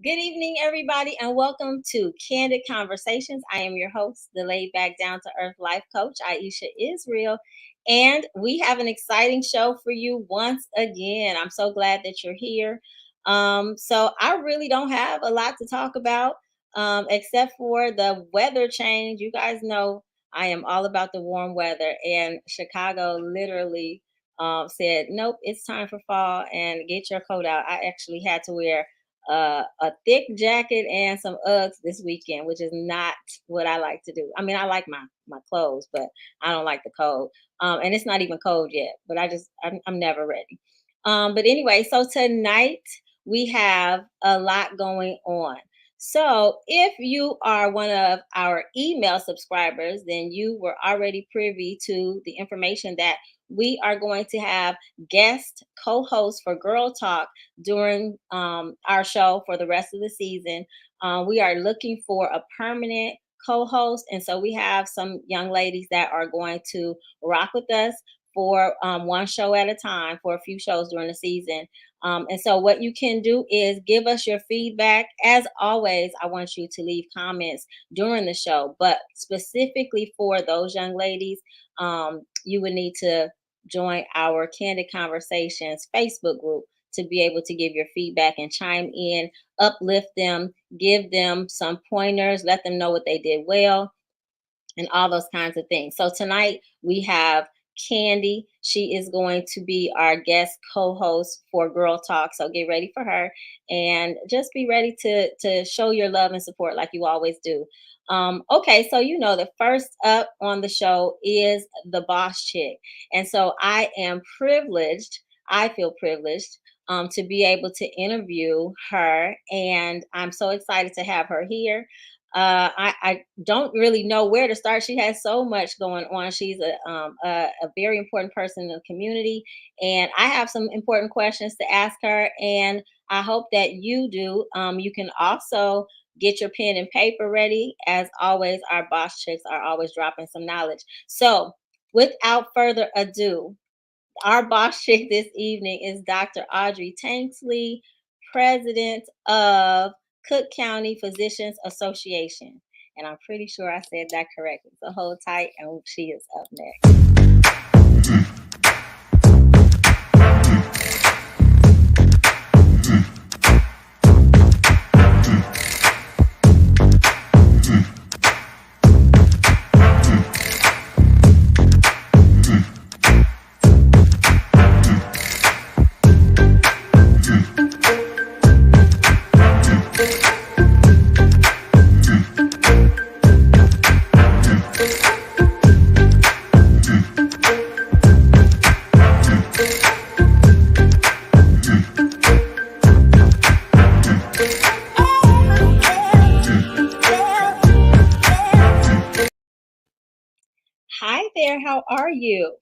Good evening, everybody, and welcome to Candid Conversations. I am your host, the laid back, down to earth life coach, Aisha Israel, and we have an exciting show for you once again. I'm so glad that you're here. So, I really don't have a lot to talk about except for the weather change. You guys know I am all about the warm weather, and Chicago literally said, Nope, it's time for fall and get your coat out. I actually had to wear a thick jacket and some Uggs this weekend, which is not what I like to do. I mean, I like my clothes, but I don't like the cold. And it's not even cold yet. But I'm never ready. But anyway, so tonight we have a lot going on. So if you are one of our email subscribers, then you were already privy to the information that we are going to have guest co-hosts for Girl Talk during our show for the rest of the season. We are looking for a permanent co-host, and so we have some young ladies that are going to rock with us for one show at a time for a few shows during the season. And so, what you can do is give us your feedback. As always, I want you to leave comments during the show, but specifically for those young ladies, you would need to join our Candid Conversations Facebook group to be able to give your feedback and chime in, uplift them, give them some pointers, let them know what they did well, and all those kinds of things. So tonight we have Candie. She is going to be our guest co-host for Girl Talk. So get ready for her and just be ready to show your love and support like you always do. Okay, so you know the first up on the show is the boss chick. And so I am privileged, I feel privileged to be able to interview her. And I'm so excited to have her here. I don't really know where to start. She has so much going on. She's a very important person in the community, and I have some important questions to ask her. And I hope that you do. You can also get your pen and paper ready. As always, our boss chicks are always dropping some knowledge. So, without further ado, our boss chick this evening is Dr. Audrey Tanksley, president of Cook County Physicians Association. And I'm pretty sure I said that correctly. So hold tight, and she is up next. Hi there, how are you?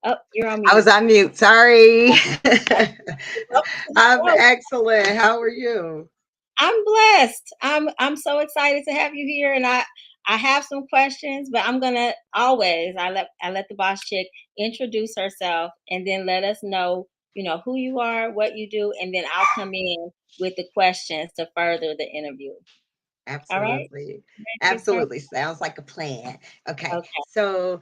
Oh, you're on mute. I was on mute. Sorry. I'm excellent. How are you? I'm blessed. I'm so excited to have you here, and I have some questions, but I'm gonna always I let the boss chick introduce herself, and then let us know who you are, what you do, and then I'll come in with the questions to further the interview. All right, Absolutely. ready to get started? Absolutely. Sounds like a plan. Okay. Okay. So,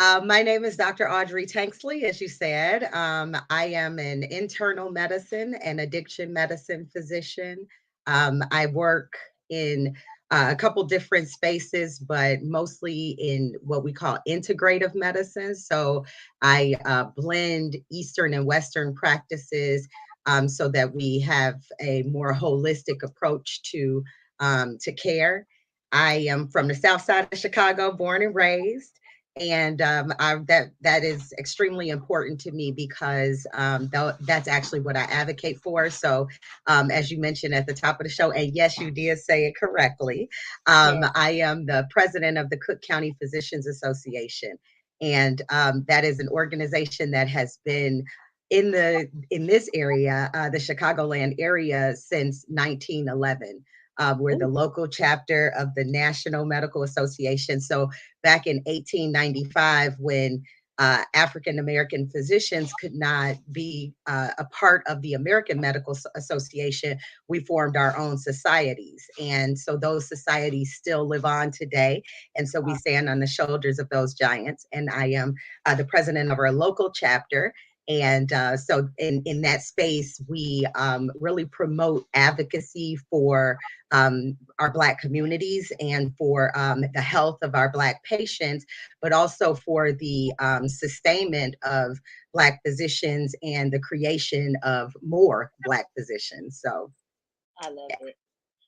my name is Dr. Audrey Tanksley, as you said. I am an internal medicine and addiction medicine physician. I work in a couple different spaces, but mostly in what we call integrative medicine. So I blend Eastern and Western practices so that we have a more holistic approach to care. I am from the South Side of Chicago, born and raised, and that is extremely important to me because that's actually what I advocate for. So, as you mentioned at the top of the show, and yes, you did say it correctly, Yeah. I am the president of the Cook County Physicians Association, and that is an organization that has been in this area, the Chicagoland area, since 1911. We're the Ooh, local chapter of the National Medical Association. So back in 1895, when African American physicians could not be a part of the American Medical Association, we formed our own societies. And so those societies still live on today. And so we stand on the shoulders of those giants. And I am the president of our local chapter. And so in that space, we really promote advocacy for our Black communities and for the health of our Black patients, but also for the sustainment of Black physicians and the creation of more Black physicians. So, I love yeah. it.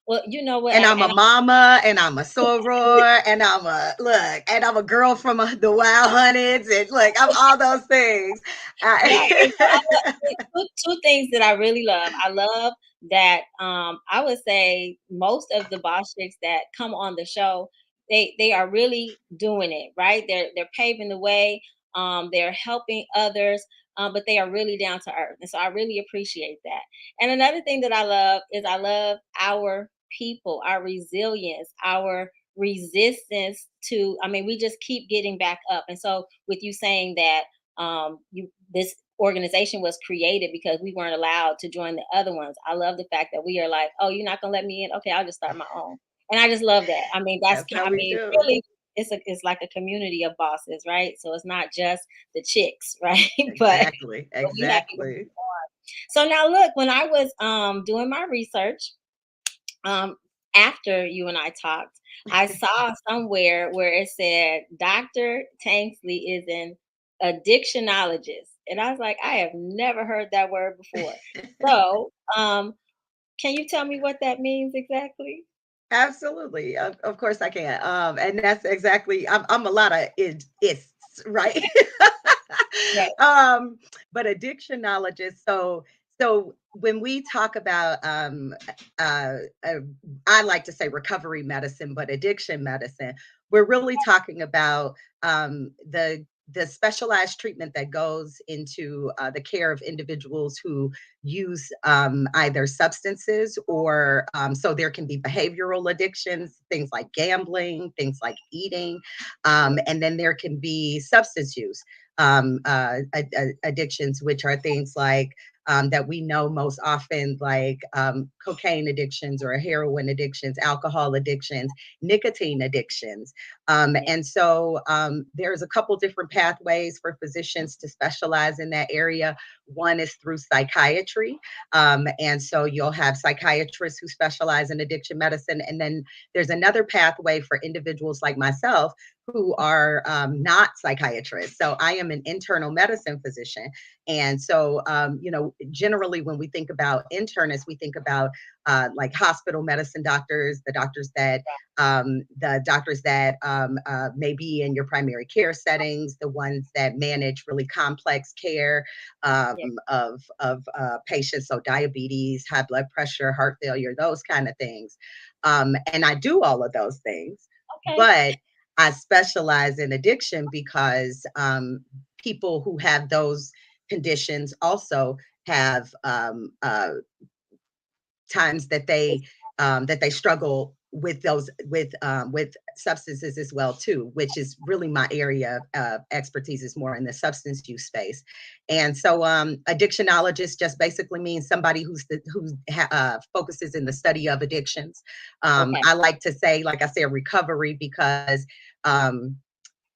Well, you know what? And I'm a mama, and I'm a soror, and and I'm a girl from the Wild Hundreds, and look, I'm all those things. Right. And so I love I- two things that I really love. I love that I would say most of the boss chicks that come on the show, they are really doing it, right? They're paving the way, they're helping others, but they are really down to earth. And so I really appreciate that. And another thing that I love is I love our people, our resilience, our resistance to, I mean, we just keep getting back up. And so with you saying that you this organization was created because we weren't allowed to join the other ones. I love the fact that we are like, oh, you're not gonna let me in. Okay, I'll just start my own. And I just love that. I mean, that's how I we mean, do. really, it's like a community of bosses, right? So it's not just the chicks, right? Exactly, But we have to. exactly. So now look, when I was doing my research, um, after you and I talked, I saw somewhere where it said Dr. Tanksley is an addictionologist. And I was like, I have never heard that word before. So, can you tell me what that means exactly? Absolutely. Of course I can. And that's exactly, I'm a lot of ists, right? Right. um, but addictionologist. So when we talk about, uh, uh, I like to say recovery medicine, but addiction medicine, we're really talking about the specialized treatment that goes into the care of individuals who use either substances or so there can be behavioral addictions, things like gambling, things like eating, and then there can be substance use addictions, which are things like that we know most often, like cocaine addictions or heroin addictions, alcohol addictions, nicotine addictions. And so there's a couple different pathways for physicians to specialize in that area. One is through psychiatry. And so you'll have psychiatrists who specialize in addiction medicine. And then there's another pathway for individuals like myself who are not psychiatrists. So I am an internal medicine physician. And so, generally when we think about internists, we think about like hospital medicine doctors, the doctors that may be in your primary care settings, the ones that manage really complex care Yeah. of patients, so diabetes, high blood pressure, heart failure, those kind of things. And I do all of those things, Okay. but I specialize in addiction because people who have those conditions also have times that they struggle with those with substances as well too, which is really my area of expertise, is more in the substance use space. And so addictionologist just basically means somebody focuses in the study of addictions. Okay. I like to say, like I said, recovery, because um,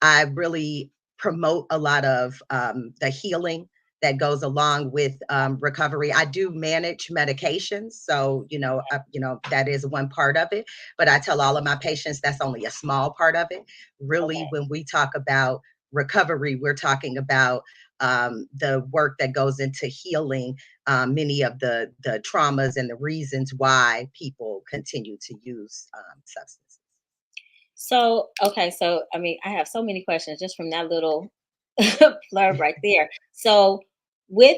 I really promote a lot of the healing that goes along with recovery. I do manage medications, so that is one part of it. But I tell all of my patients that's only a small part of it. Really, Okay. when we talk about recovery, we're talking about the work that goes into healing many of the traumas and the reasons why people continue to use substances. So, okay, so I mean, I have so many questions just from that little blurb right there. So, with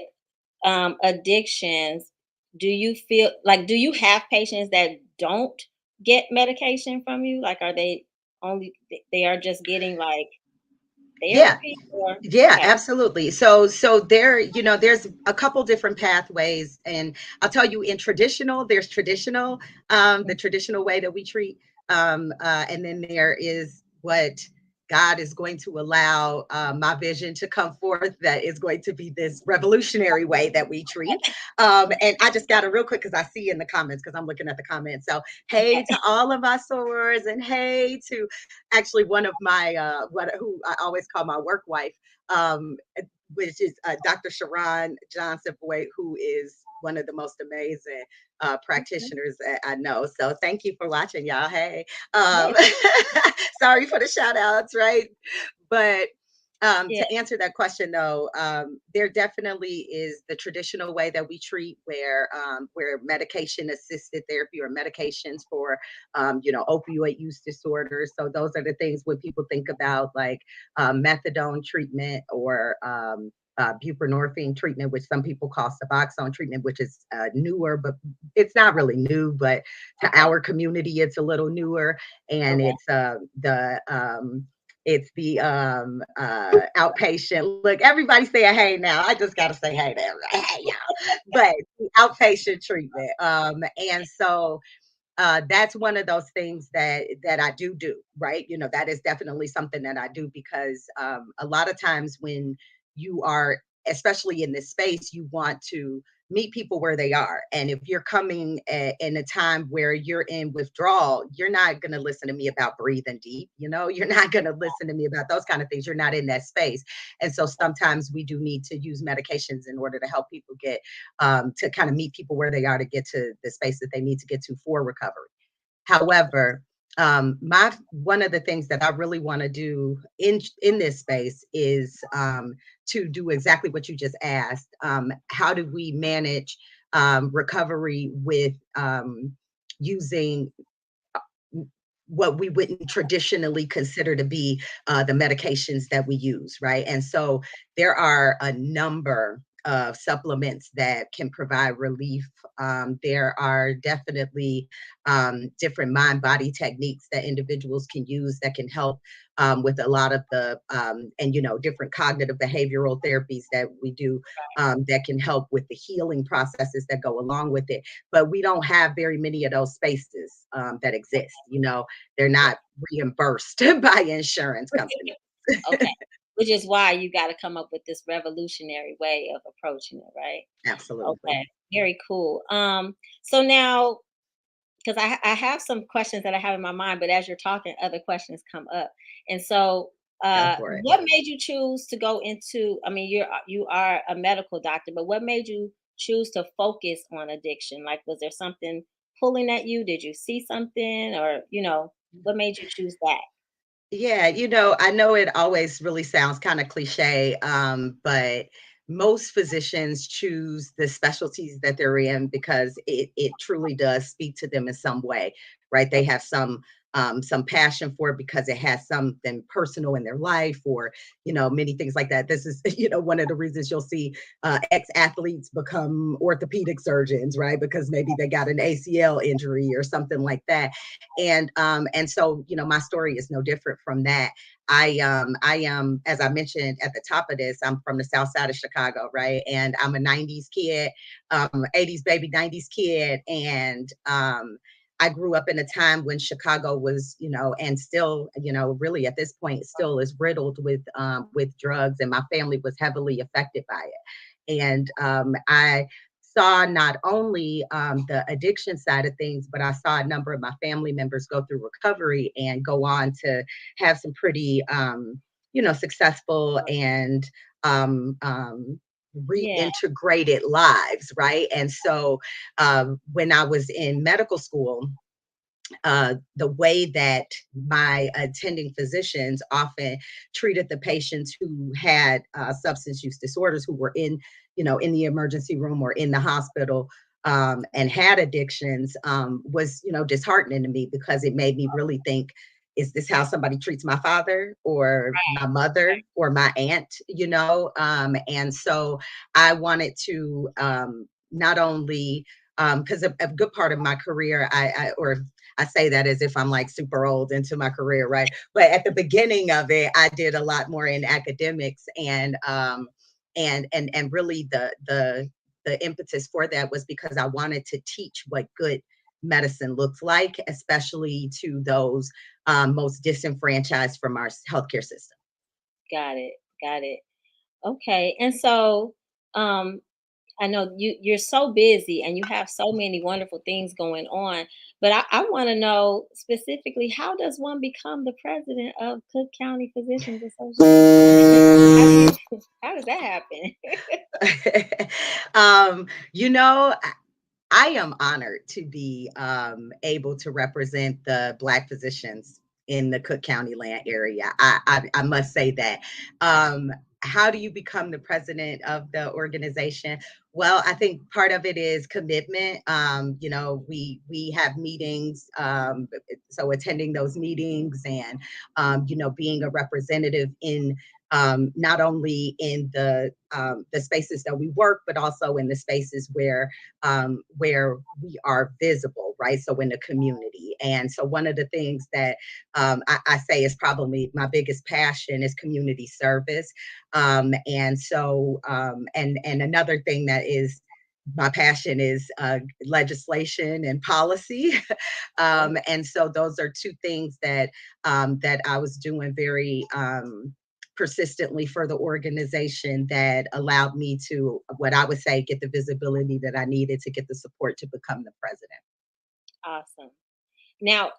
addictions, do you feel like, do you have patients that don't get medication from you? Like, are they only they are just getting like Yeah, therapy or yeah, okay, absolutely. So there, there's a couple different pathways, and I'll tell you, in traditional, there's traditional, the traditional way that we treat, and then there is what God is going to allow my vision to come forth that is going to be this revolutionary way that we treat. And I just got it real quick because I see in the comments, because I'm looking at the comments. So, hey to all of my sorors, and hey to actually one of my, who I always call my work wife, um, which is Dr. Sharon Johnson Boyd, who is one of the most amazing practitioners that I know. So thank you for watching, y'all. Hey, um, Yeah, sorry for the shout outs, right? But yeah, to answer that question, though, there definitely is the traditional way that we treat, where medication assisted therapy or medications for, opioid use disorders. So those are the things when people think about like methadone treatment or buprenorphine treatment, which some people call Suboxone treatment, which is newer, but it's not really new. But to okay, our community, it's a little newer, and okay. it's the outpatient. Look, everybody saying hey now. I just got to say hey to everybody. Hey, y'all. But the outpatient treatment. And so that's one of those things that I do, right? That is definitely something that I do because a lot of times when you are, especially in this space, you want to meet people where they are. And if you're coming in a time where you're in withdrawal, you're not going to listen to me about breathing deep. You're not going to listen to me about those kind of things. You're not in that space. And so sometimes we do need to use medications in order to help people get to kind of meet people where they are to get to the space that they need to get to for recovery. However, my one of the things that I really want to do in this space is to do exactly what you just asked. How do we manage recovery with using what we wouldn't traditionally consider to be the medications that we use, right? And so there are a number of supplements that can provide relief. There are definitely different mind body techniques that individuals can use that can help with a lot of the, and different cognitive behavioral therapies that we do that can help with the healing processes that go along with it. But we don't have very many of those spaces that exist. They're Yeah. not reimbursed by insurance companies. Okay. Which is why you got to come up with this revolutionary way of approaching it, right? Absolutely. Okay. Very cool. So now, because I have some questions that I have in my mind, but as you're talking, other questions come up. And so, Go for it. what made you choose to go into? I mean, you are a medical doctor, but what made you choose to focus on addiction? Like, was there something pulling at you? Did you see something, or what made you choose that? Yeah, I know it always really sounds kind of cliche, but most physicians choose the specialties that they're in because it truly does speak to them in some way, right? They have some passion for it because it has something personal in their life, or many things like that. This is one of the reasons you'll see ex-athletes become orthopedic surgeons, right? Because maybe they got an ACL injury or something like that. And so my story is no different from that. I am, as I mentioned at the top of this, I'm from the south side of Chicago, right? And I'm a 90s kid, 80s baby, 90s kid. And I grew up in a time when Chicago was, and still, really at this point still is riddled with drugs, and my family was heavily affected by it. And I saw not only the addiction side of things, but I saw a number of my family members go through recovery and go on to have some pretty, successful and Yeah, reintegrated lives, right? And so when I was in medical school, the way that my attending physicians often treated the patients who had substance use disorders, who were in the emergency room or in the hospital, and had addictions, was, disheartening to me because it made me really think, is this how somebody treats my father or my mother or my aunt? And so I wanted to not only because a good part of my career, I say that as if I'm like super old into my career, right? But at the beginning of it, I did a lot more in academics, and really the impetus for that was because I wanted to teach what good medicine looks like, especially to those most disenfranchised from our healthcare system. Got it. Got it. Okay. And so, um, I know you're so busy and you have so many wonderful things going on, but I want to know specifically, how does one become the president of Cook County Physicians Association? How do you how does that happen? um, you know, I am honored to be able to represent the Black physicians in the Cook County land area. I must say that. Um, how do you become the president of the organization? Well, I think part of it is commitment. We have meetings, so attending those meetings and being a representative in not only in the spaces that we work, but also in the spaces where we are visible, right? So in the community. And so one of the things that I say is probably my biggest passion is community service. And another thing that is my passion is legislation and policy. And so those are two things that I was doing very persistently for the organization that allowed me to, what I would say, get the visibility that I needed to get the support to become the president. Awesome. Now,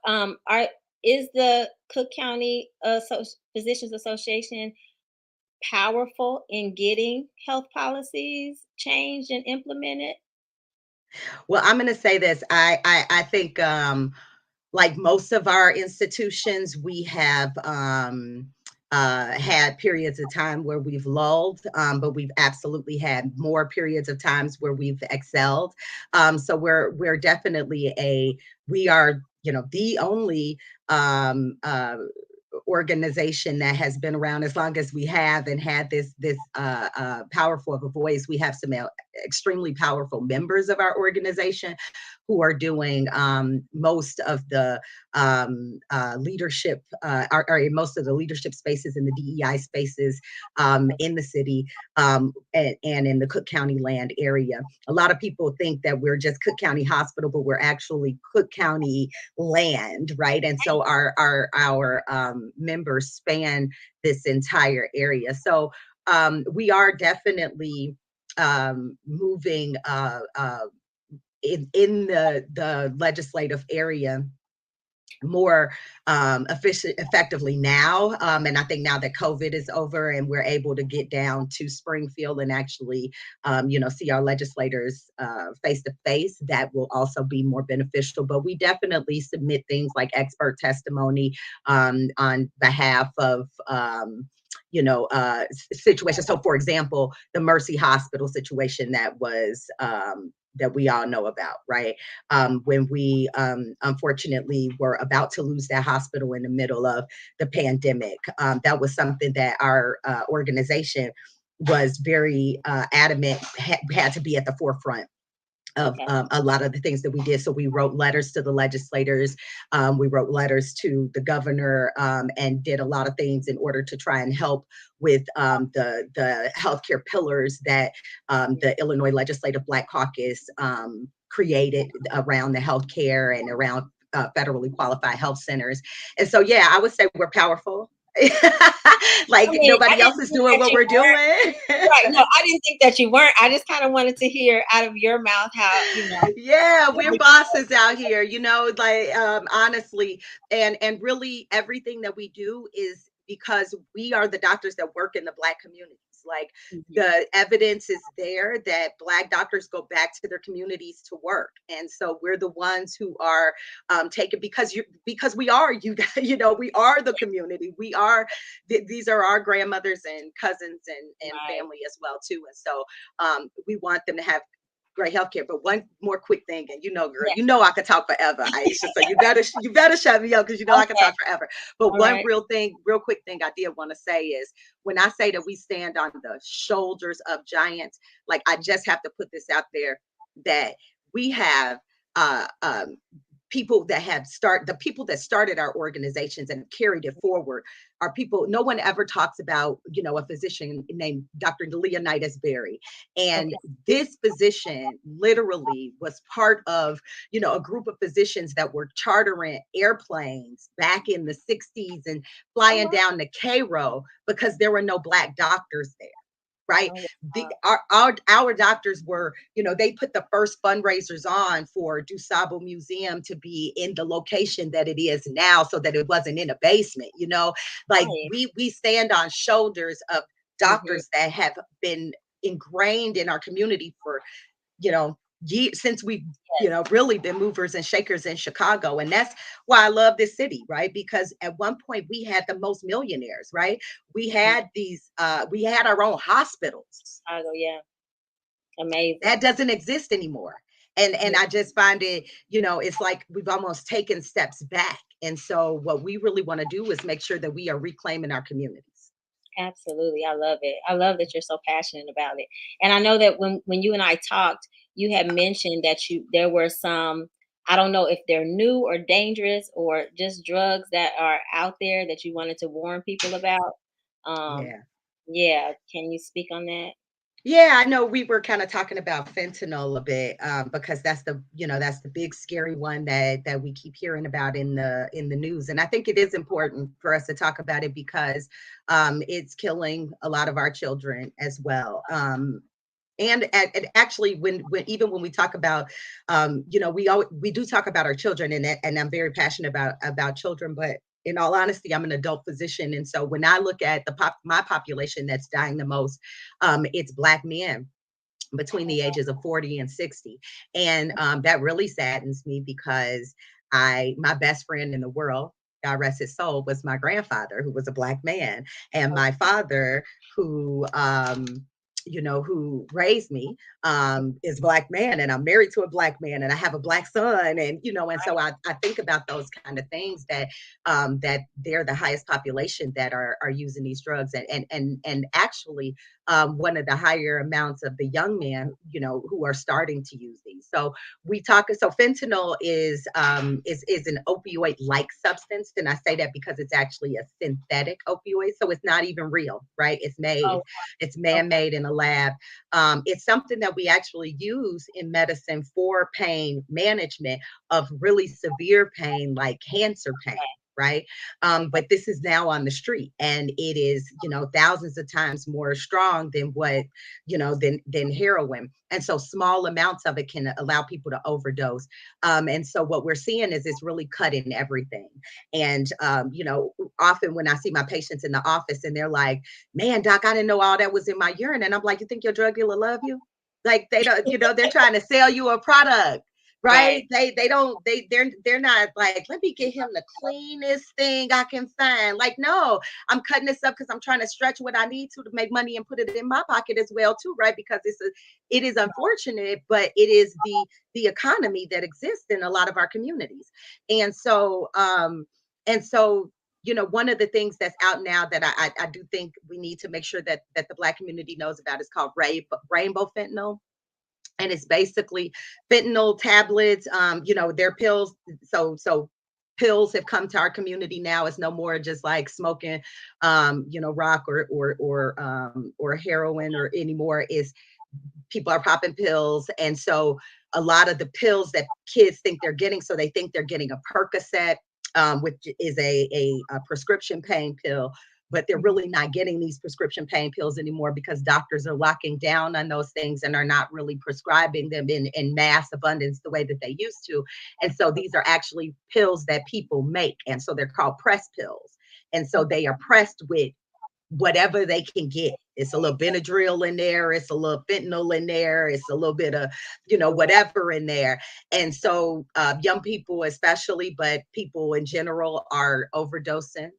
are is the Cook County Physicians Association powerful in getting health policies changed and implemented? Well, I'm going to say this. I think like most of our institutions, we have had periods of time where we've lulled, but we've absolutely had more periods of times where we've excelled. So we're definitely we are, the only organization that has been around as long as we have and had this powerful of a voice. We have some extremely powerful members of our organization who are doing most of the leadership, or most of the leadership spaces in the DEI spaces in the city, and in the Cook County land area. A lot of people think that we're just Cook County Hospital, but we're actually Cook County land, right? And so our members span this entire area. So we are definitely moving in the legislative area more effectively now. And I think now that COVID is over and we're able to get down to Springfield and actually, see our legislators face to face, that will also be more beneficial. But we definitely submit things like expert testimony on behalf of situations. So, for example, the Mercy Hospital situation that we all know about, right? When we unfortunately were about to lose that hospital in the middle of the pandemic, that was something that our organization was very adamant had to be at the forefront of Okay. a lot of the things that we did. So we wrote letters to the legislators, we wrote letters to the governor, and did a lot of things in order to try and help with the healthcare pillars that the Illinois Legislative Black Caucus created around the healthcare and around federally qualified health centers. And so, yeah, I would say we're powerful. I Like mean, I nobody else didn't is think doing that what you we're weren't. doing. Right. No, I didn't think that you weren't. I just kind of wanted to hear out of your mouth how, Yeah, what we're were bosses out here, like honestly, and really everything that we do is because we are the doctors that work in the Black communities. Like Mhm. the evidence is there that Black doctors go back to their communities to work, and so we're the ones who are taken because we are we are the community. We are these are our grandmothers and cousins and Right. family as well too, and so we want them to have great healthcare. But one more quick thing, and girl, Yeah. I could talk forever, Aisha. So you better shut me up because I can Okay. talk forever. But All one right. real quick thing I did want to say is when I say that we stand on the shoulders of giants, like I just have to put this out there that we have uh, um, people that have the people that started our organizations and carried it forward are people. No one ever talks about, a physician named Dr. Leonidas Berry. And Okay. this physician literally was part of, a group of physicians that were chartering airplanes back in the 60s and Oh, flying wow. down to Cairo because there were no Black doctors there. Right. Oh, The wow. our doctors were, they put the first fundraisers on for DuSable Museum to be in the location that it is now, so that it wasn't in a basement. Like Right. we stand on shoulders of Mhm. doctors that have been ingrained in our community for, you know, since we've, Yes. really been movers and shakers in Chicago. And that's why I love this city, right? Because at one point we had the most millionaires, right? Mhm. We had our own hospitals. Chicago, yeah. Amazing. That doesn't exist anymore. And Yeah, I just find it, it's like we've almost taken steps back. And so what we really want to do is make sure that we are reclaiming our communities. absolutely. I love it. I love that you're so passionate about it. And I know that when you and I talked, you had mentioned that there were some, I don't know if they're new or dangerous or just drugs that are out there that you wanted to warn people about. Um, Yeah. yeah, can you speak on that? Yeah, I know we were kind of talking about fentanyl a bit, because that's the big scary one that we keep hearing about in the news. And I think it is important for us to talk about it because it's killing a lot of our children as well. And actually, when even when we talk about, we do talk about our children, and I'm very passionate about children, but in all honesty, I'm an adult physician, and so when I look at my population that's dying the most, it's Black men between the ages of 40 and 60. And that really saddens me because my best friend in the world, God rest his soul, was my grandfather, who was a Black man. And my father, who, who raised me, is Black man, and I'm married to a Black man, and I have a Black son. And so I think about those kind of things, that they're the highest population that are using these drugs. And actually, one of the higher amounts of the young men, who are starting to use these. So fentanyl is an opioid like substance, and I say that because it's actually a synthetic opioid, so it's not even real, right? Oh, It's okay. man-made in a lab. It's something that we actually use in medicine for pain management of really severe pain, like cancer pain. Right. Okay. But this is now on the street, and it is, thousands of times more strong than than heroin. And so small amounts of it can allow people to overdose. And so what we're seeing is it's really cutting everything. And, often when I see my patients in the office and they're like, man, doc, I didn't know all that was in my urine. And I'm like, you think your drug dealer love you? Like they don't, they're trying to sell you a product. Right. Right? They don't, they're not like, let me get him the cleanest thing I can find. Like, no, I'm cutting this up because I'm trying to stretch what I need to make money and put it in my pocket as well too, right? Because it is unfortunate, but it is the economy that exists in a lot of our communities. And so one of the things that's out now that I do think we need to make sure that the Black community knows about is called rainbow fentanyl. And it's basically fentanyl tablets. They're pills. So pills have come to our community now. It's no more just like smoking, rock or heroin or anymore. Is People are popping pills. And so a lot of the pills that kids think they're getting, so they think they're getting a Percocet, which is a prescription pain pill, but they're Mhm. really not getting these prescription pain pills anymore because doctors are locking down on those things and are not really prescribing them in mass abundance the way that they used to. And so these are actually pills that people make. And so they're called press pills. And so they are pressed with whatever they can get. It's a little Benadryl in there. It's a little fentanyl in there. It's a little bit of, whatever in there. And so young people, especially, but people in general are overdosing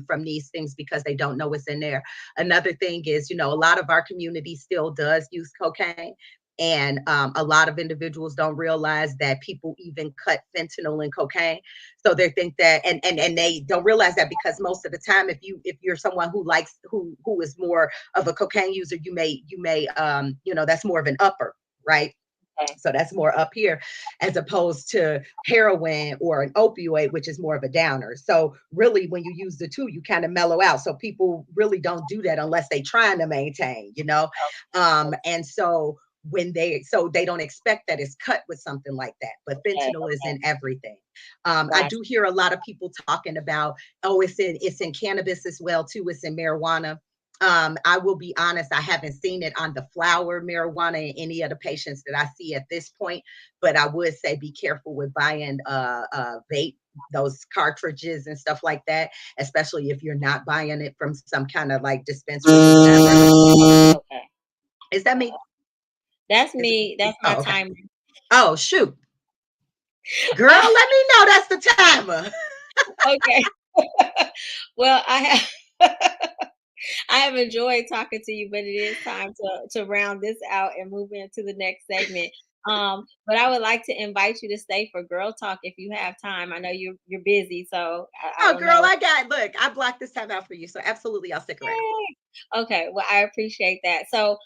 from these things because they don't know what's in there. Another thing is, a lot of our community still does use cocaine. And a lot of individuals don't realize that people even cut fentanyl and cocaine. So they think that, and they don't realize that because most of the time, if you're someone who is more of a cocaine user, you may that's more of an upper, right? Okay. So that's more up here as opposed to heroin or an opioid, which is more of a downer. So really, when you use the two, you kind of mellow out. So people really don't do that unless they're trying to maintain, you know? And so they don't expect that it's cut with something like that. But Okay. fentanyl is Okay. in everything. I Gotcha. do hear a lot of people talking about, oh, it's in cannabis as well, too. It's in marijuana. I will be honest, I haven't seen it on the flower marijuana in any of the patients that I see at this point, but I would say be careful with buying vape, those cartridges and stuff like that, especially if you're not buying it from some kind of like dispensary or whatever. Okay. Is that me? That's Is it? me. That's my Oh, okay. timer. Oh, shoot. Girl, let me know that's the timer. Okay. Well, I have enjoyed talking to you, but it is time to round this out and move into the next segment. But I would like to invite you to stay for girl talk if you have time. I know you're busy, so I Oh, don't girl, know. look, I blocked this time out for you. So absolutely, I'll stick around. Yay! Okay, well, I appreciate that. So,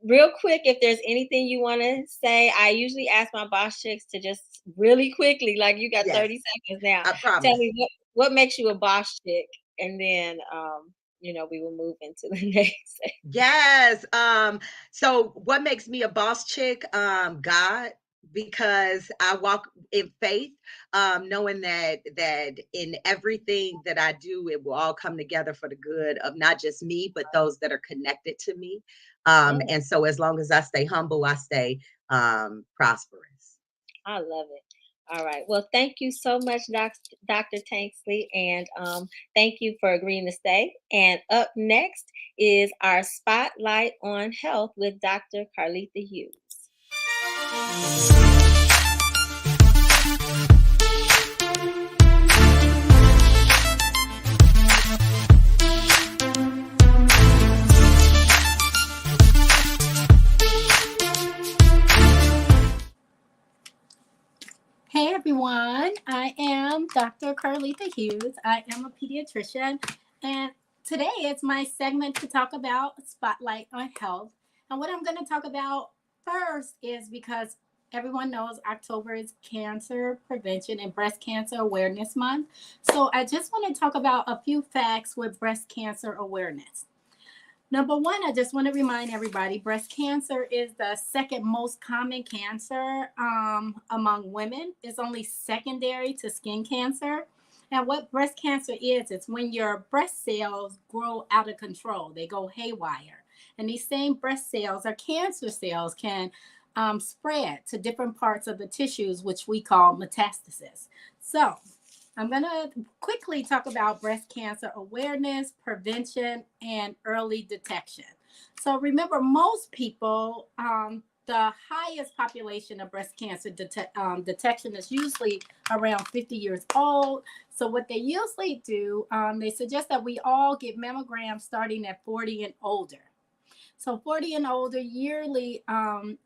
real quick, if there's anything you want to say, I usually ask my boss chicks to just really quickly, like you got Yes, 30 seconds now. I Tell promise. me what makes you a boss chick, and then we will move into the next. Yes. So what makes me a boss chick? God, because I walk in faith, knowing that in everything that I do, it will all come together for the good of not just me, but those that are connected to me. Yeah, And so as long as I stay humble, I stay prosperous. I love it. All right. Well, thank you so much, Dr. Tanksley, and thank you for agreeing to stay. And up next is our spotlight on health with Dr. Carletha Hughes. Hey everyone, I am Dr. Carletha Hughes. I am a pediatrician, and today is my segment to talk about Spotlight on Health. And what I'm going to talk about first is because everyone knows October is Cancer Prevention and Breast Cancer Awareness Month. So I just want to talk about a few facts with breast cancer awareness. Number one, I just want to remind everybody breast cancer is the second most common cancer among women. It's only secondary to skin cancer. And what breast cancer is, it's when your breast cells grow out of control, they go haywire. And these same breast cells or cancer cells can spread to different parts of the tissues, which we call metastasis. So, I'm going to quickly talk about breast cancer awareness, prevention, and early detection. So remember, most people, the highest population of breast cancer detection is usually around 50 years old. So what they usually do, they suggest that we all get mammograms starting at 40 and older. So 40 and older yearly,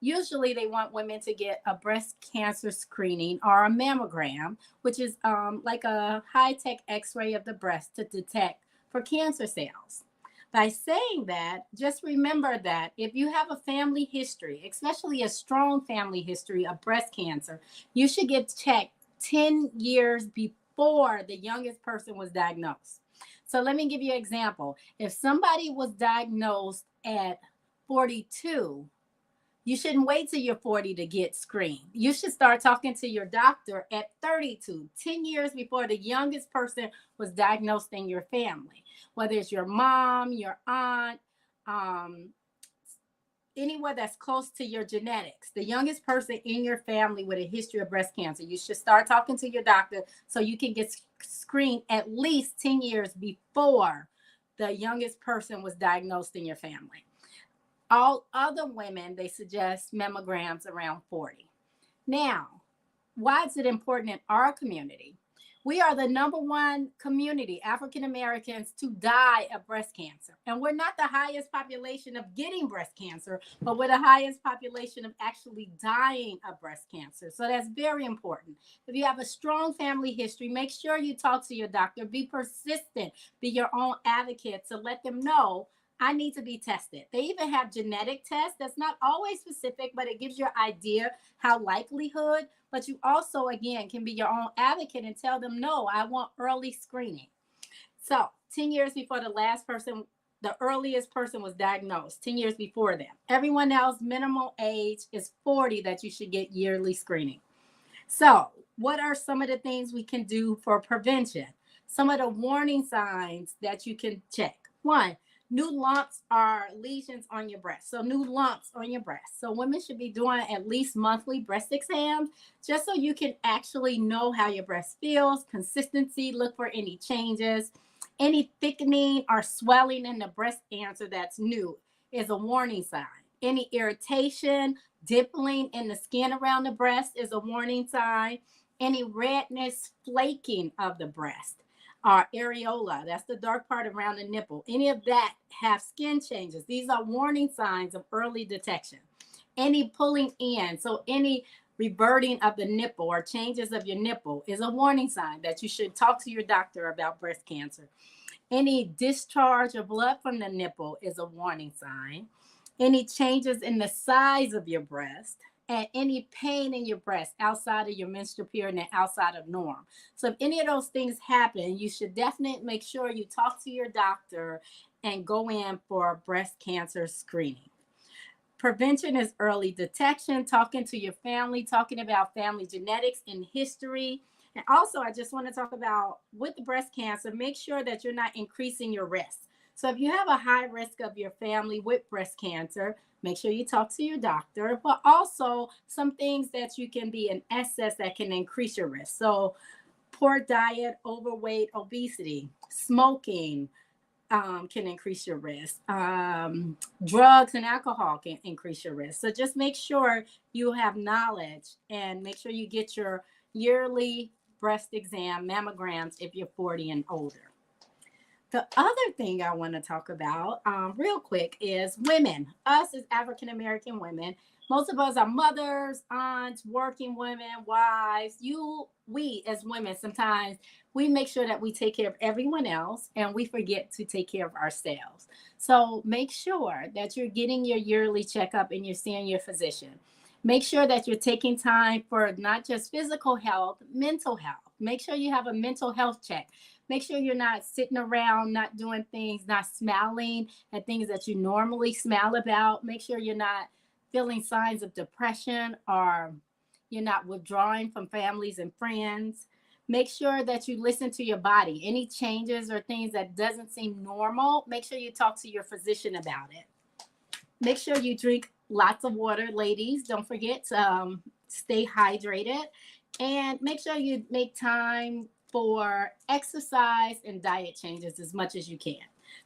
usually they want women to get a breast cancer screening or a mammogram, which is like a high-tech x-ray of the breast to detect for cancer cells. By saying that, just remember that if you have a family history, especially a strong family history of breast cancer, you should get checked 10 years before the youngest person was diagnosed. So let me give you an example. If somebody was diagnosed at 42, you shouldn't wait till you're 40 to get screened. You should start talking to your doctor at 32, 10 years before the youngest person was diagnosed in your family, whether it's your mom, your aunt, um, anywhere that's close to your genetics, the youngest person in your family with a history of breast cancer. You should start talking to your doctor so you can get screened at least 10 years before the youngest person was diagnosed in your family. All other women, they suggest mammograms around 40. Now, why is it important in our community? We are the number one community, African Americans, to die of breast cancer. And we're not the highest population of getting breast cancer, but we're the highest population of actually dying of breast cancer. So that's very important. If you have a strong family history, make sure you talk to your doctor. Be persistent. Be your own advocate to let them know I need to be tested. They even have genetic tests that's not always specific, but it gives you an idea how likelihood. But you also, again, can be your own advocate and tell them, no, I want early screening. So 10 years before the earliest person was diagnosed, 10 years before them. Everyone else, minimal age is 40 that you should get yearly screening. So what are some of the things we can do for prevention? Some of the warning signs that you can check. One, new lumps are lesions on your breast. So new lumps on your breast. So women should be doing at least monthly breast exams just so you can actually know how your breast feels, consistency, look for any changes. Any thickening or swelling in the breast cancer that's new is a warning sign. Any irritation, dimpling in the skin around the breast is a warning sign. Any redness, flaking of the breast, or areola, that's the dark part around the nipple. Any of that have skin changes. These are warning signs of early detection. Any pulling in, so any reverting of the nipple or changes of your nipple is a warning sign that you should talk to your doctor about breast cancer. Any discharge of blood from the nipple is a warning sign. Any changes in the size of your breast, and any pain in your breast outside of your menstrual period and outside of norm. So if any of those things happen, you should definitely make sure you talk to your doctor and go in for breast cancer screening. Prevention is early detection, talking to your family, talking about family genetics and history. And also, I just want to talk about with the breast cancer, make sure that you're not increasing your risk. So if you have a high risk of your family with breast cancer, make sure you talk to your doctor, but also some things that you can be in excess that can increase your risk. So poor diet, overweight, obesity, smoking, can increase your risk. Drugs and alcohol can increase your risk. So just make sure you have knowledge and make sure you get your yearly breast exam, mammograms if you're 40 and older. The other thing I want to talk about real quick is women. Us as African American women, most of us are mothers, aunts, working women, wives. We as women, sometimes we make sure that we take care of everyone else and we forget to take care of ourselves. So make sure that you're getting your yearly checkup and you're seeing your physician. Make sure that you're taking time for not just physical health, mental health. Make sure you have a mental health check. Make sure you're not sitting around, not doing things, not smiling at things that you normally smile about. Make sure you're not feeling signs of depression or you're not withdrawing from families and friends. Make sure that you listen to your body. Any changes or things that doesn't seem normal, make sure you talk to your physician about it. Make sure you drink lots of water, ladies. Don't forget to stay hydrated. And make sure you make time for exercise and diet changes as much as you can.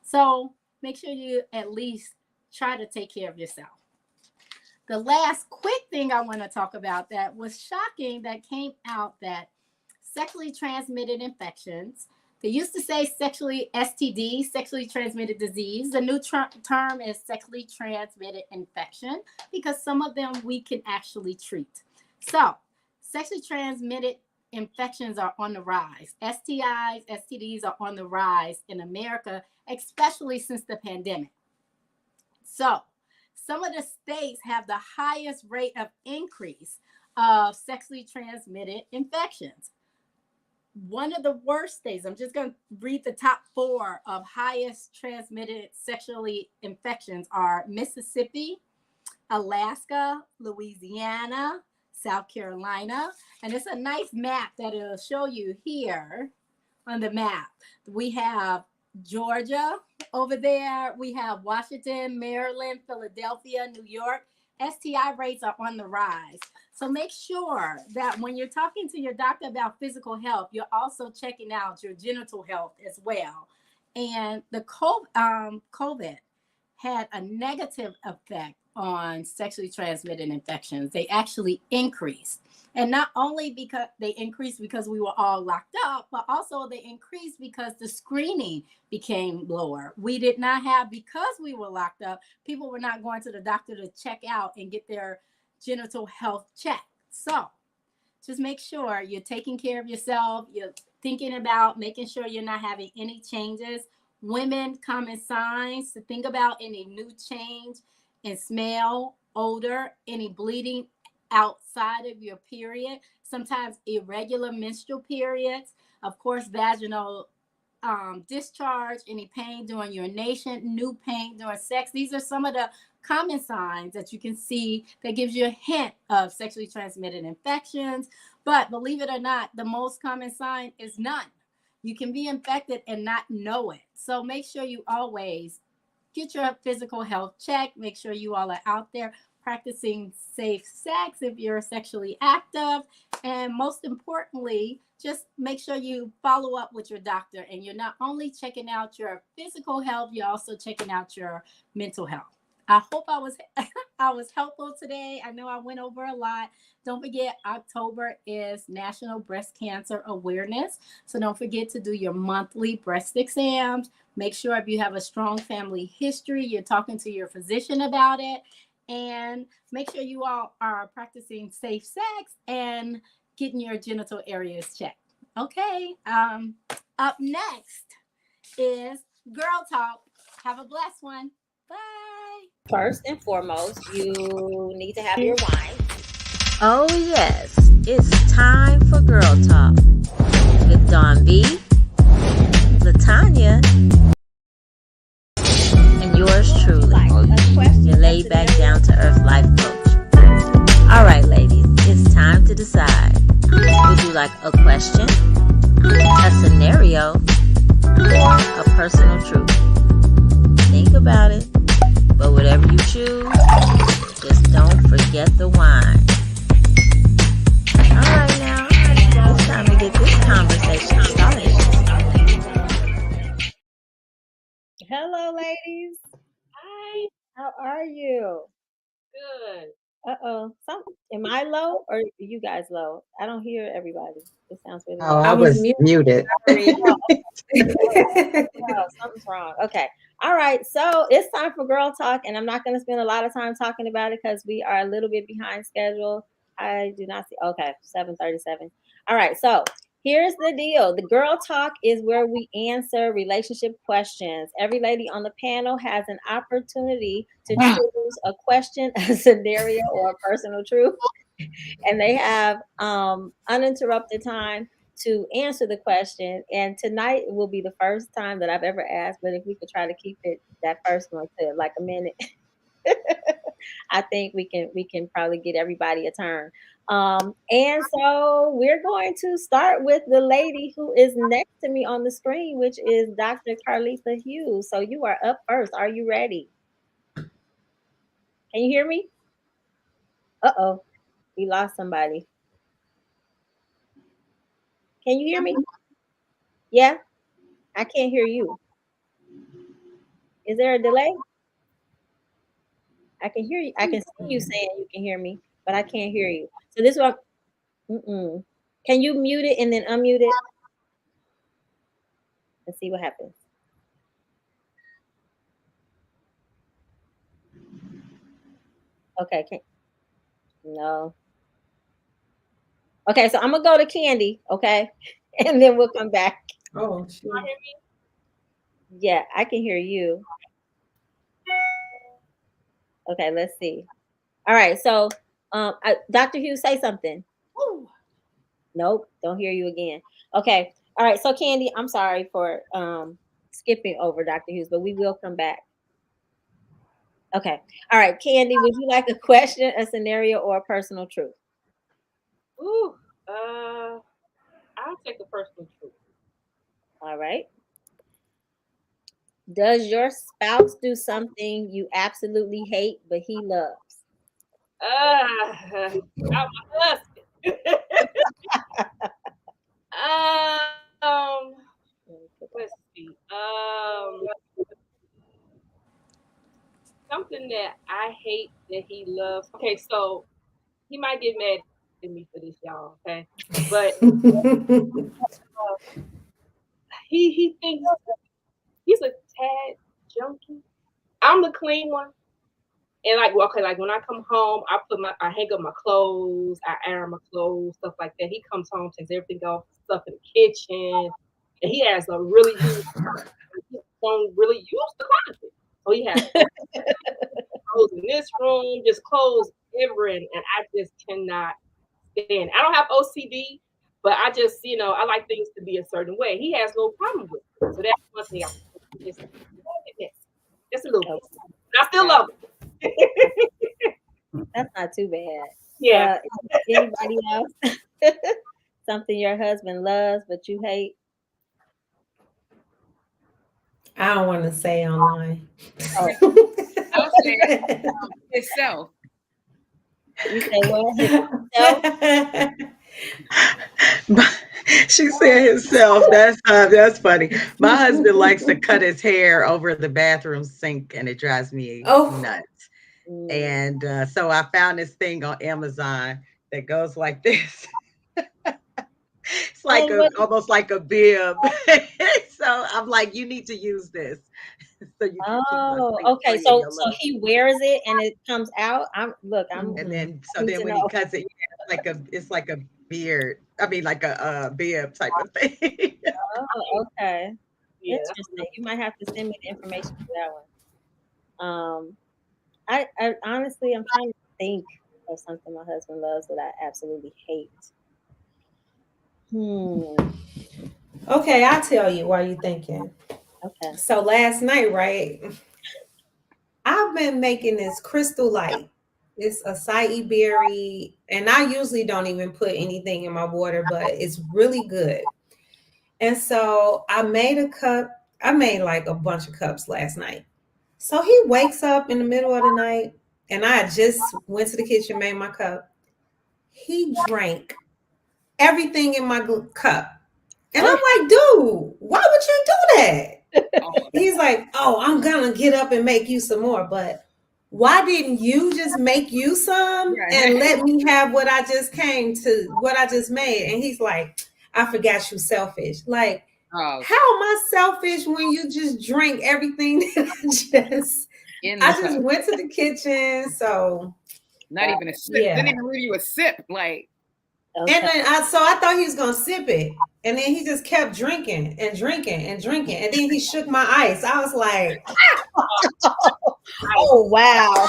So make sure you at least try to take care of yourself. The last quick thing I want to talk about that was shocking that came out that sexually transmitted infections, they used to say sexually STD, sexually transmitted disease. The new term is sexually transmitted infection because some of them we can actually treat. So sexually transmitted infections are on the rise. STIs, STDs are on the rise in America, especially since the pandemic. So some of the states have the highest rate of increase of sexually transmitted infections. One of the worst states, I'm just going to read the top 4 of highest transmitted sexually infections are Mississippi, Alaska, Louisiana, South Carolina. And it's a nice map that it'll show you here on the map. We have Georgia over there. We have Washington, Maryland, Philadelphia, New York. STI rates are on the rise. So make sure that when you're talking to your doctor about physical health, you're also checking out your genital health as well. And the COVID had a negative effect on sexually transmitted infections. They actually increased. And not only because they increased because we were all locked up, but also they increased because the screening became lower. We did not have, because we were locked up, people were not going to the doctor to check out and get their genital health checked. So just make sure you're taking care of yourself. You're thinking about making sure you're not having any changes Women, common signs to think about: any new change in smell, odor, any bleeding outside of your period, sometimes irregular menstrual periods, of course, vaginal discharge, any pain during urination, new pain during sex. These are some of the common signs that you can see that gives you a hint of sexually transmitted infections. But believe it or not, the most common sign is none. You can be infected and not know it. So make sure you always get your physical health checked. Make sure you all are out there practicing safe sex if you're sexually active. And most importantly, just make sure you follow up with your doctor, and you're not only checking out your physical health, you're also checking out your mental health. I hope I was I was helpful today. I know I went over a lot. Don't forget, October is National Breast Cancer Awareness. So don't forget to do your monthly breast exams. Make sure if you have a strong family history, you're talking to your physician about it. And make sure you all are practicing safe sex and getting your genital areas checked. Okay. Up next is Girl Talk. Have a blessed one. Bye. First and foremost, you need to have your wine. Oh, yes, it's time for Girl Talk with Dawn B, Latanya, and yours truly, your laid back, down to earth life coach. All right, ladies, it's time to decide. Would you like a question, a scenario, or a personal truth? Think about it, but whatever you choose, just don't forget the wine. All right, now it's time to get this conversation started. Hello, ladies. Hi, How are you? good. Am I low or are you guys low? I don't hear everybody. It sounds really Oh, low. I was muted. Sorry. Oh, something's wrong. Okay. All right. So it's time for Girl Talk, and I'm not going to spend a lot of time talking about it because we are a little bit behind schedule. I do not see. Okay, 7:37. All right. So here's the deal. The Girl Talk is where we answer relationship questions. Every lady on the panel has an opportunity to choose a question, a scenario, or a personal truth, and they have uninterrupted time to answer the question. And tonight will be the first time that I've ever asked, but if we could try to keep it that first one to like a minute, I think we can probably get everybody a turn. And so we're going to start with the lady who is next to me on the screen, which is Dr. Carletha Hughes. So you are up first. Are you ready? Can you hear me? Uh-oh, we lost somebody. Can you hear me? Yeah, I can't hear you. Is there a delay? I can hear you. I can see you saying you can hear me, but I can't hear you. So this one, mm-mm. Can you mute it and then unmute it and see what happens? Okay, no. Okay, so I'm gonna go to Candie, okay, and then we'll come back. Oh, sure. Yeah, I can hear you. Okay, let's see. All right, so Dr. Hughes, say something. Woo. Nope, don't hear you again. Okay, all right. So Candie, I'm sorry for skipping over Dr. Hughes, but we will come back. Okay. All right, Candie, would you like a question, a scenario, or a personal truth? Ooh, uh, I'll take a personal truth. All right. Does your spouse do something you absolutely hate but he loves? I'm a husband. um, let's see. Something that I hate that he loves. Okay, so he might get mad at me for this, y'all. Okay, but he thinks he's a tad junky. I'm the clean one. And like, well, okay, like when I come home, I hang up my clothes, I iron my clothes, stuff like that. He comes home, takes everything off, stuff in the kitchen, and he has a really huge. don't really use the closet. So he has clothes in this room, just clothes everywhere, and I just cannot stand. I don't have OCD, but I just, I like things to be a certain way. He has no problem with it. So that's one thing just a little bit. But I still love him. That's not too bad. Yeah. Anybody else? Something your husband loves but you hate? I don't want to say online. Oh. I'll say himself. You say what? Himself? She said himself. That's funny. My husband likes to cut his hair over the bathroom sink, and it drives me nuts. And so I found this thing on Amazon that goes like this. It's like almost like a bib. So I'm like, you need to use this. So you can okay. So he wears it and it comes out. And then when he cuts it, it's like a beard. I mean, like a bib type of thing. Okay. Yeah. Interesting. You might have to send me the information for that one. I honestly, I'm trying to think of something my husband loves that I absolutely hate. Okay, I'll tell you while you're thinking. Okay. So last night, right, I've been making this Crystal Light. It's acai berry, and I usually don't even put anything in my water, but it's really good. And so I made a cup. I made like a bunch of cups last night. So he wakes up in the middle of the night, and I just went to the kitchen, made my cup. He drank everything in my cup. And I'm like, dude, why would you do that? He's like, oh, I'm going to get up and make you some more. But why didn't you just make you some and let me have what I just made? And he's like, I forgot you selfish. Like, how am I selfish when you just drank everything that I just went to the kitchen. So not even a sip. Didn't even read you a sip. Like, and then I thought he was gonna sip it. And then he just kept drinking and drinking and drinking. And then he shook my ice. I was like, oh, wow.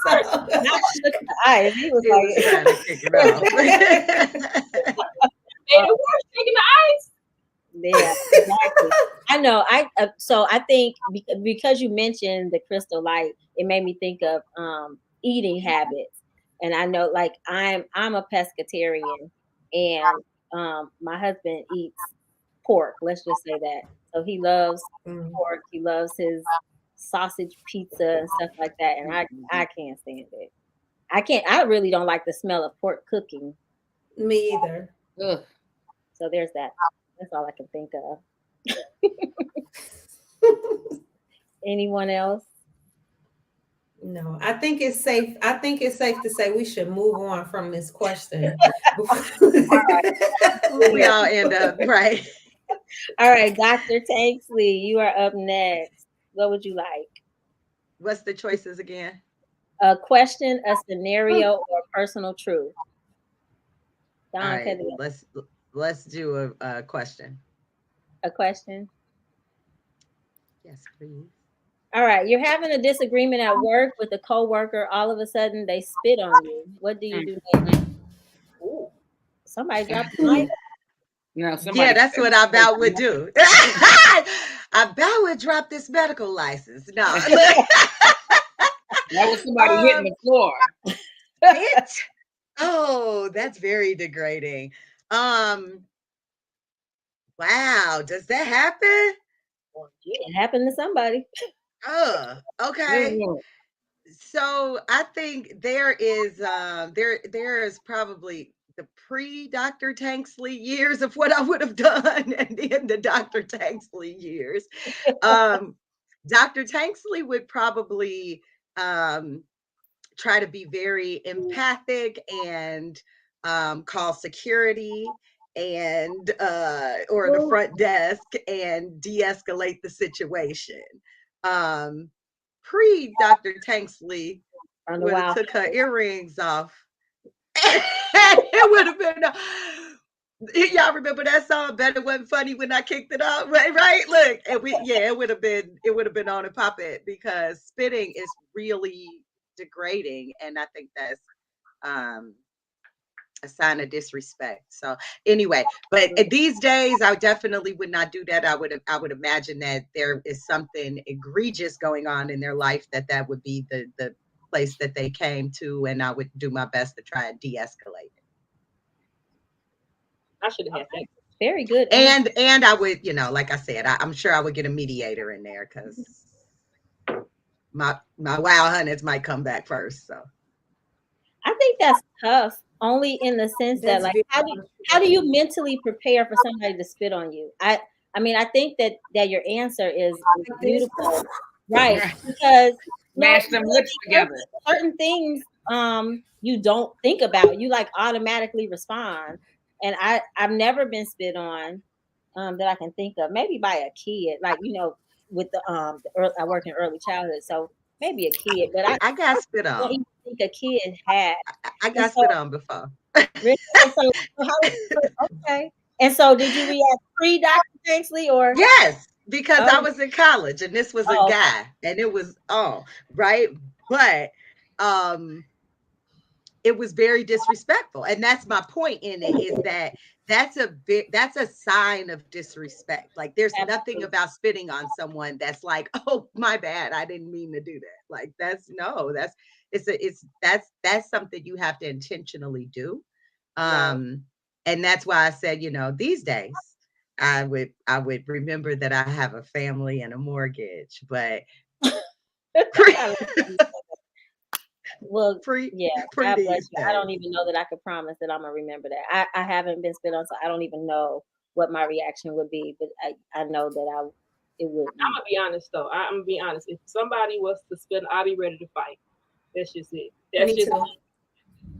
So, not shook the ice. He was trying to kick it off. It was shaking the ice. Yeah, exactly. I know. So I think because you mentioned the Crystal Light, it made me think of eating habits. And I know, like, I'm a pescatarian, and my husband eats pork. Let's just say that. So he loves pork. He loves his sausage pizza and stuff like that. And I can't stand it. I really don't like the smell of pork cooking. Me either. Ugh. So there's that. That's all I can think of. Anyone else? No, I think it's safe. I think it's safe to say we should move on from this question. We all end up right. All right, Dr. Tanksley, you are up next. What would you like? What's the choices again? A question, a scenario, or personal truth. All right, let's do a question. A question? Yes, please. All right, you're having a disagreement at work with a coworker. All of a sudden, they spit on you. What do you do next? Ooh, somebody dropped the mic. Yeah, that's what I about would do. I about would drop this medical license. No. That was somebody hitting the floor. Oh, that's very degrading. Wow, does that happen? It happened to somebody. Okay. So I think there is probably the pre-Dr. Tanksley years of what I would have done, and then the Dr. Tanksley years. Dr. Tanksley would probably try to be very empathic and call security and or the front desk and de-escalate the situation. Pre-Dr. Tanksley would have took her earrings off. It would have been Y'all remember that song? Bet it wasn't funny when I kicked it off, right? Look, and it would have been on and pop it, because spitting is really degrading, and I think that's a sign of disrespect. So anyway, but these days I definitely would not do that. I would imagine that there is something egregious going on in their life that would be the place that they came to, and I would do my best to try and de-escalate it. I should have had that. Very good. And I would, like I said, I'm sure I would get a mediator in there, because my wild hunters might come back first. So I think that's tough, only in the sense that, like, how do you mentally prepare for somebody to spit on you? I mean, I think that your answer is beautiful, right? Because mash them lips together. Certain things you don't think about, you like automatically respond. And I've never been spit on that I can think of. Maybe by a kid, like, with I work in early childhood, so maybe a kid. But I got spit on. I don't even think a kid had. I got spit on before. Really? Okay. And so, did you react pre-Dr. Tanksley or? Yes, because I was in college and this was a guy, and it was right, but it was very disrespectful, and that's my point in it, is that that's a sign of disrespect. Like, there's nothing about spitting on someone that's like, oh, my bad, I didn't mean to do that. Like, that's something you have to intentionally do. And that's why I said, these days I would remember that I have a family and a mortgage, but well, yeah, God bless you. days. I don't even know that I could promise that I'm gonna remember that. I haven't been spit on, so I don't even know what my reaction would be, but I know that it would. I'm gonna be honest though. I'm gonna be honest. If somebody was to spit, I'll be ready to fight. That's just it. That's just me.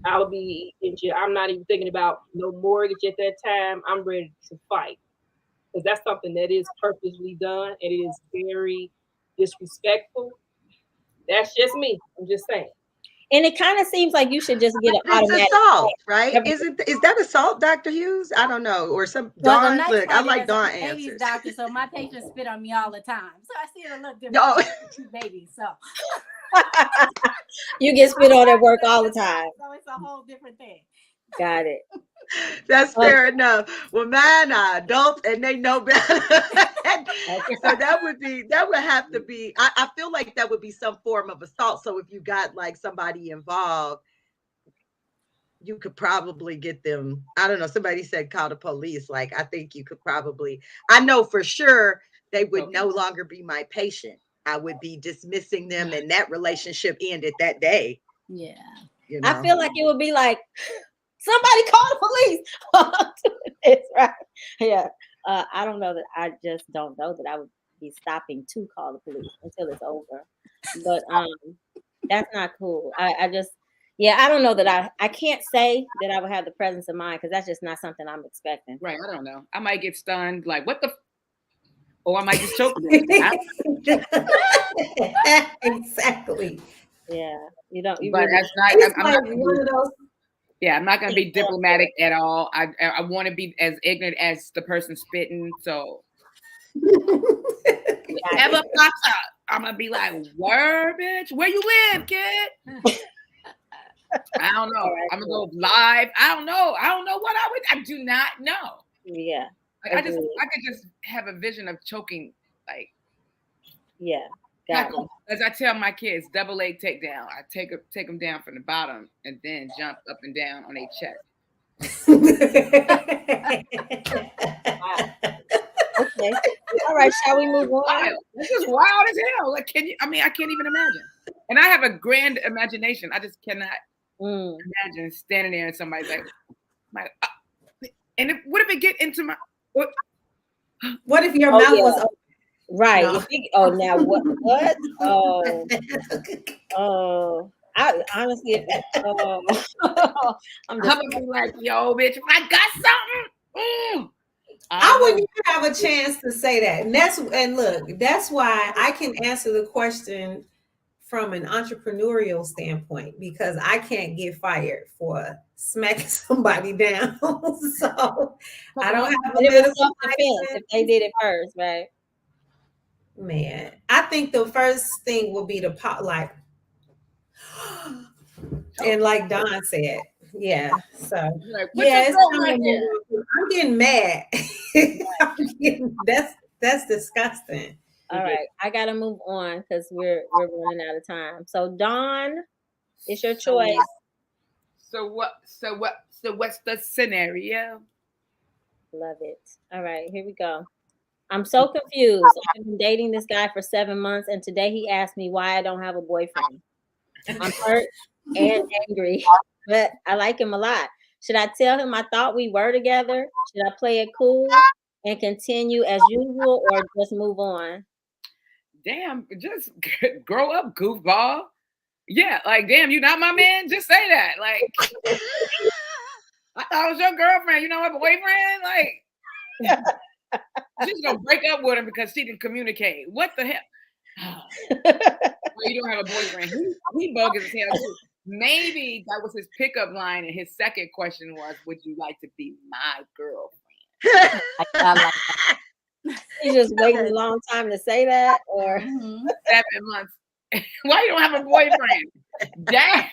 I'll be in jail. I'm not even thinking about no mortgage at that time. I'm ready to fight, because that's something that is purposely done, and it is very disrespectful. That's just me. I'm just saying. And it kind of seems like you should just get an automatic assault, right? Is that assault, Dr. Hughes? I don't know. Or some Dawn. Look, I like Dawn answers. Doctor, so my patients spit on me all the time. So I see it a little different. Two babies, so you get spit on at work all the time. So it's a whole different thing. Got it. That's fair enough. Well, mine are adults and they know better. So that would have to be, I feel like that would be some form of assault. So if you got like somebody involved, you could probably get them. I don't know. Somebody said call the police. Like, I think you could probably, I know for sure they would no longer be my patient. I would be dismissing them, and that relationship ended that day. Yeah. I feel like it would be like, somebody call the police. It's right. Yeah. I don't know that. I just don't know that I would be stopping to call the police until it's over. But that's not cool. I don't know that I can't say that I would have the presence of mind, because that's just not something I'm expecting. Right. I don't know. I might get stunned. Like, what the? Or I might just choke. Exactly. Yeah. You don't. But really, that's not. I'm not one of those. Yeah, I'm not going to be diplomatic at all. I want to be as ignorant as the person spitting. So whatever pops up, I'm going to be like, word, bitch, where you live, kid? I don't know. I'm going to go live. I don't know what I do not know. Yeah. Like, I could just have a vision of choking, like. Yeah. As I tell my kids, double leg takedown. I take them down from the bottom and then jump up and down on their chest. Okay. All right. Shall we move on? Wild. This is wild as hell. Like, I can't even imagine. And I have a grand imagination. I just cannot imagine standing there and somebody's like, and what if it get into my? What if your mouth was open? Right. No. Now what? I honestly, I'm gonna be like, yo, bitch, I got something. I wouldn't even have a chance to say that. And look, that's why I can answer the question from an entrepreneurial standpoint because I can't get fired for smacking somebody down. So I don't have a But it was medical self-defense if license. they did it first, right? Man, I think the first thing would be the like, and like Don said, yeah. So Like, put yeah, your it's throat time right to there. move on. I'm getting mad. That's disgusting. All right, I gotta move on because we're running out of time. So Dawn, it's your choice. So what's the scenario? Love it. All right, here we go. I'm so confused. I've been dating this guy for 7 months, and today he asked me why I don't have a boyfriend. I'm hurt and angry, but I like him a lot. Should I tell him I thought we were together? Should I play it cool and continue as usual, or just move on? Damn, just grow up, goofball. Yeah, like, damn, you not my man? Just say that. Like, I thought it was your girlfriend. You don't have a boyfriend? Like, she's gonna break up with him because she didn't communicate. What the hell? Well, you don't have a boyfriend. He bogus as hell too. Maybe that was his pickup line, and his second question was, "Would you like to be my girlfriend?" I like that. You just waiting a long time to say that, or 7 months. Why you don't have a boyfriend? Damn.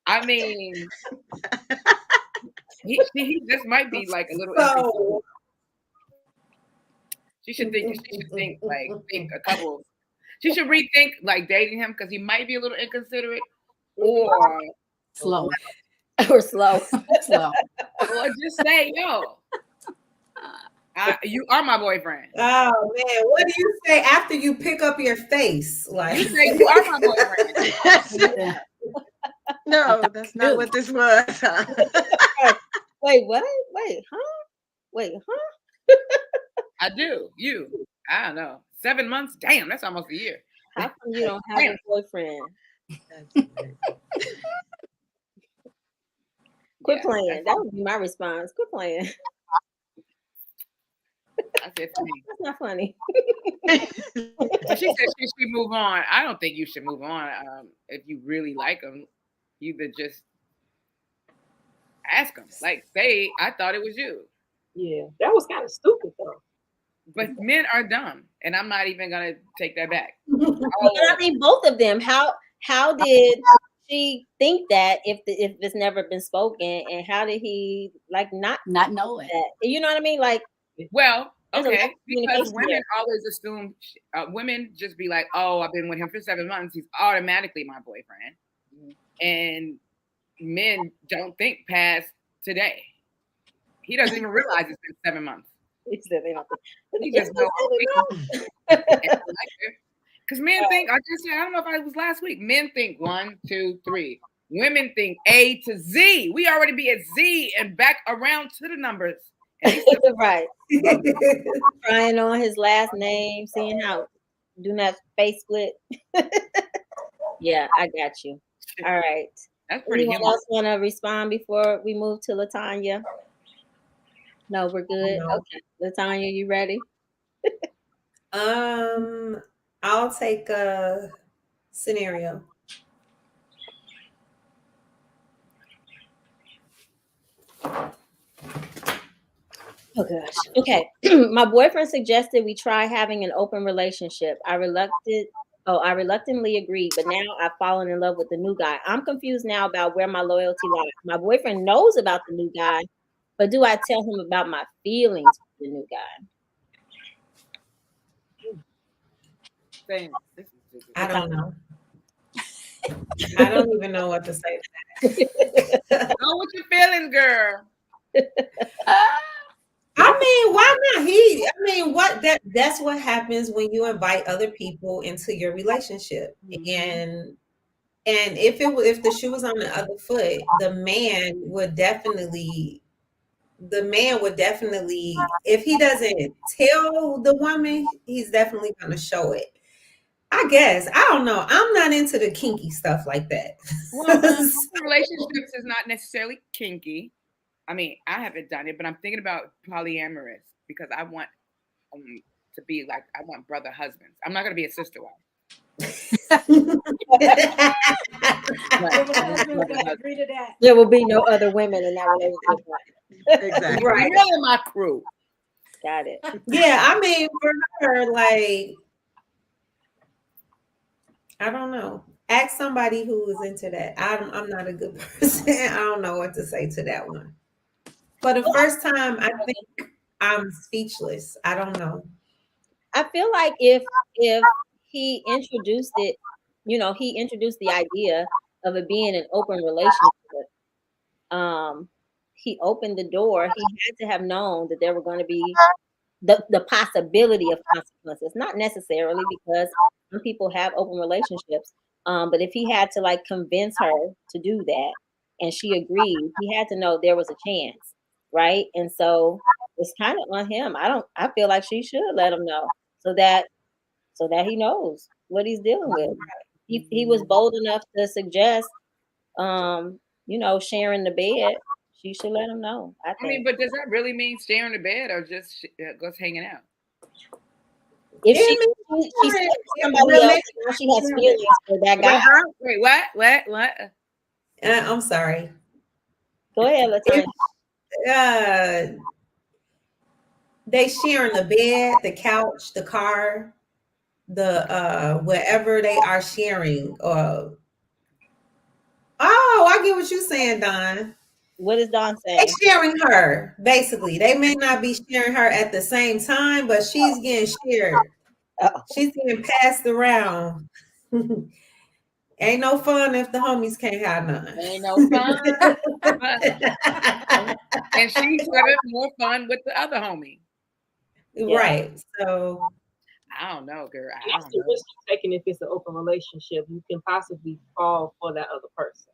I mean, he just might be like a little. So She should think a couple. She should rethink like dating him because he might be a little inconsiderate, or Slow. or slow. Slow. or just say, "Yo, you are my boyfriend." oh man, what do you say after you pick up your face? Like You say you are my boyfriend. Yeah. No, that's not what this was. Wait, what? Wait, huh? Wait, huh? I do. I don't know. 7 months? Damn, that's almost a year. How come you don't have a boyfriend? Quit playing. That would be my response. Quit playing. I said funny. That's not funny. She said she should move on. I don't think you should move on. If you really like him, you could just ask him. Like, say, I thought it was you. Yeah, that was kind of stupid though. But men are dumb, and I'm not even gonna take that back. But I mean, both of them. How did she think that if it's never been spoken, and how did he like not know it? That? You know what I mean? Like, well, there's a lot okay, of because communication women there. always assume women just be like, "Oh, I've been with him for 7 months. He's automatically my boyfriend," and men don't think past today. He doesn't even realize it's been 7 months. He said they don't think. He just knows. Because men think, like I said, I don't know if it was last week. Men think 1, 2, 3. Women think A to Z. We already be at Z and back around to the numbers. Right. Trying on his last name, seeing how doing that face split. Yeah, I got you. All right. That's pretty Anyone human. else want to respond before we move to LaTanya? No, we're good. No. Okay, LaTanya, you ready? I'll take a scenario. Oh gosh. Okay. My boyfriend suggested we try having an open relationship. I reluctantly agreed, but now I've fallen in love with the new guy. I'm confused now about where my loyalty lies. My boyfriend knows about the new guy, but do I tell him about my feelings for the new guy? I don't know. I don't even know what to say to that. Know what your feelings, girl. I mean, why not? That's what happens when you invite other people into your relationship. And if the shoe was on the other foot, the man would definitely, if he doesn't tell the woman, he's definitely gonna show it. I guess. I don't know. I'm not into the kinky stuff like that. Well, relationships is not necessarily kinky. I mean, I haven't done it, but I'm thinking about polyamorous because I want to be like, I want brother husbands. I'm not going to be a sister wife. Agree to that. There will be no other women in that relationship. Exactly. Right. You're in my crew. Got it. Yeah, I mean, for her, like, I don't know. Ask somebody who is into that. I'm not a good person. I don't know what to say to that one. For the first time, I think I'm speechless. I don't know. I feel like if he introduced it, he introduced the idea of it being an open relationship. He opened the door. He had to have known that there were going to be the possibility of consequences, not necessarily because some people have open relationships. But if he had to like convince her to do that and she agreed, he had to know there was a chance, right? And so it's kind of on him. I feel like she should let him know so that he knows what he's dealing with. He was bold enough to suggest sharing the bed. She should let him know, I I think. mean, but does that really mean sharing the bed or just goes hanging out? If Yeah, she said somebody else, now she has feelings for that guy. Wait, what? I'm sorry. Go ahead, Latanya. They sharing the bed, the couch, the car, the wherever they are sharing. Oh, I get what you're saying, Don. What is Don They saying? sharing her, basically. They may not be sharing her at the same time, but she's getting shared. Oh. She's getting passed around. Ain't no fun if the homies can't have none. Ain't no fun. And she's having more fun with the other homie. Yeah. Right. So I don't know, girl. That's the risk you're taking if it's an open relationship. You can possibly fall for that other person.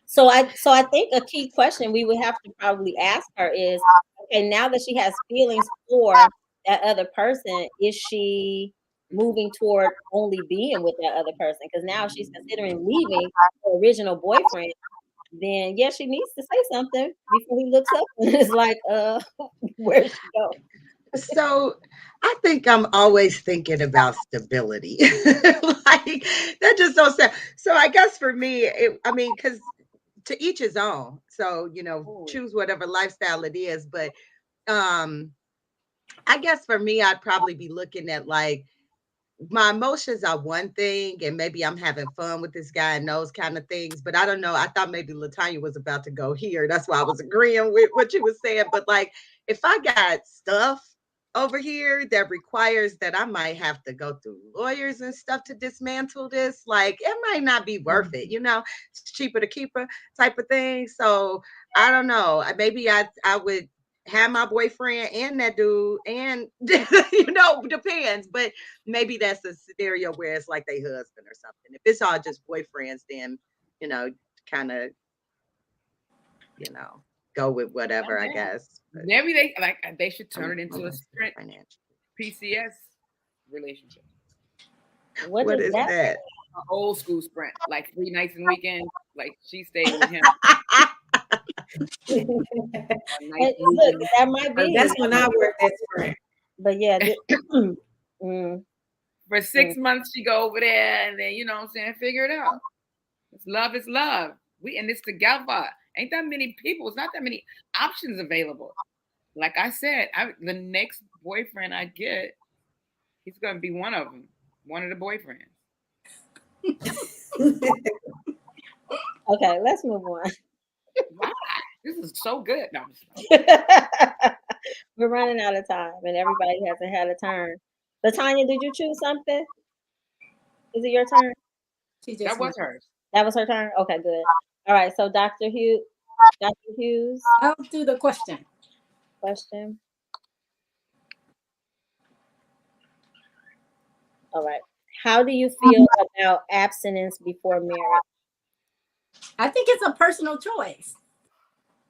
So I think a key question we would have to probably ask her is, okay, now that she has feelings for that other person, is she moving toward only being with that other person? Because now she's considering leaving her original boyfriend. Then yeah, she needs to say something before he looks up and is like, where'd she go? So I think I'm always thinking about stability. Like that just so sad. So I guess for me, because to each his own. So, choose whatever lifestyle it is. But I guess for me, I'd probably be looking at like my emotions are one thing, and maybe I'm having fun with this guy and those kind of things. But I don't know. I thought maybe Latanya was about to go here. That's why I was agreeing with what you were saying. But like, if I got stuff over here that requires that I might have to go through lawyers and stuff to dismantle this, like it might not be worth it. It's cheaper to keep her type of thing. So I don't know. Maybe I would have my boyfriend and that dude, and depends. But maybe that's a scenario where it's like they husband or something. If it's all just boyfriends, then kind of go with whatever, I guess. But maybe they should turn it into a sprint PCS relationship. What is that? An old school sprint, like 3 nights and weekends. Like she stayed with him. Look, that might be. That's when I worked at Sprint. But yeah. For 6 months she go over there and then figure it out. It's love is love. We in this together. Ain't that many people. It's not that many options available. Like I said, the next boyfriend I get, he's gonna be one of them. One of the boyfriends. Okay, let's move on. Wow, this is so good. No, we're running out of time, and everybody hasn't had a turn. Latanya, did you choose something? Is it your turn? That was hers. That was her turn. Okay, good. All right, so Dr. Hughes, I'll do the question. All right. How do you feel about abstinence before marriage? I think it's a personal choice.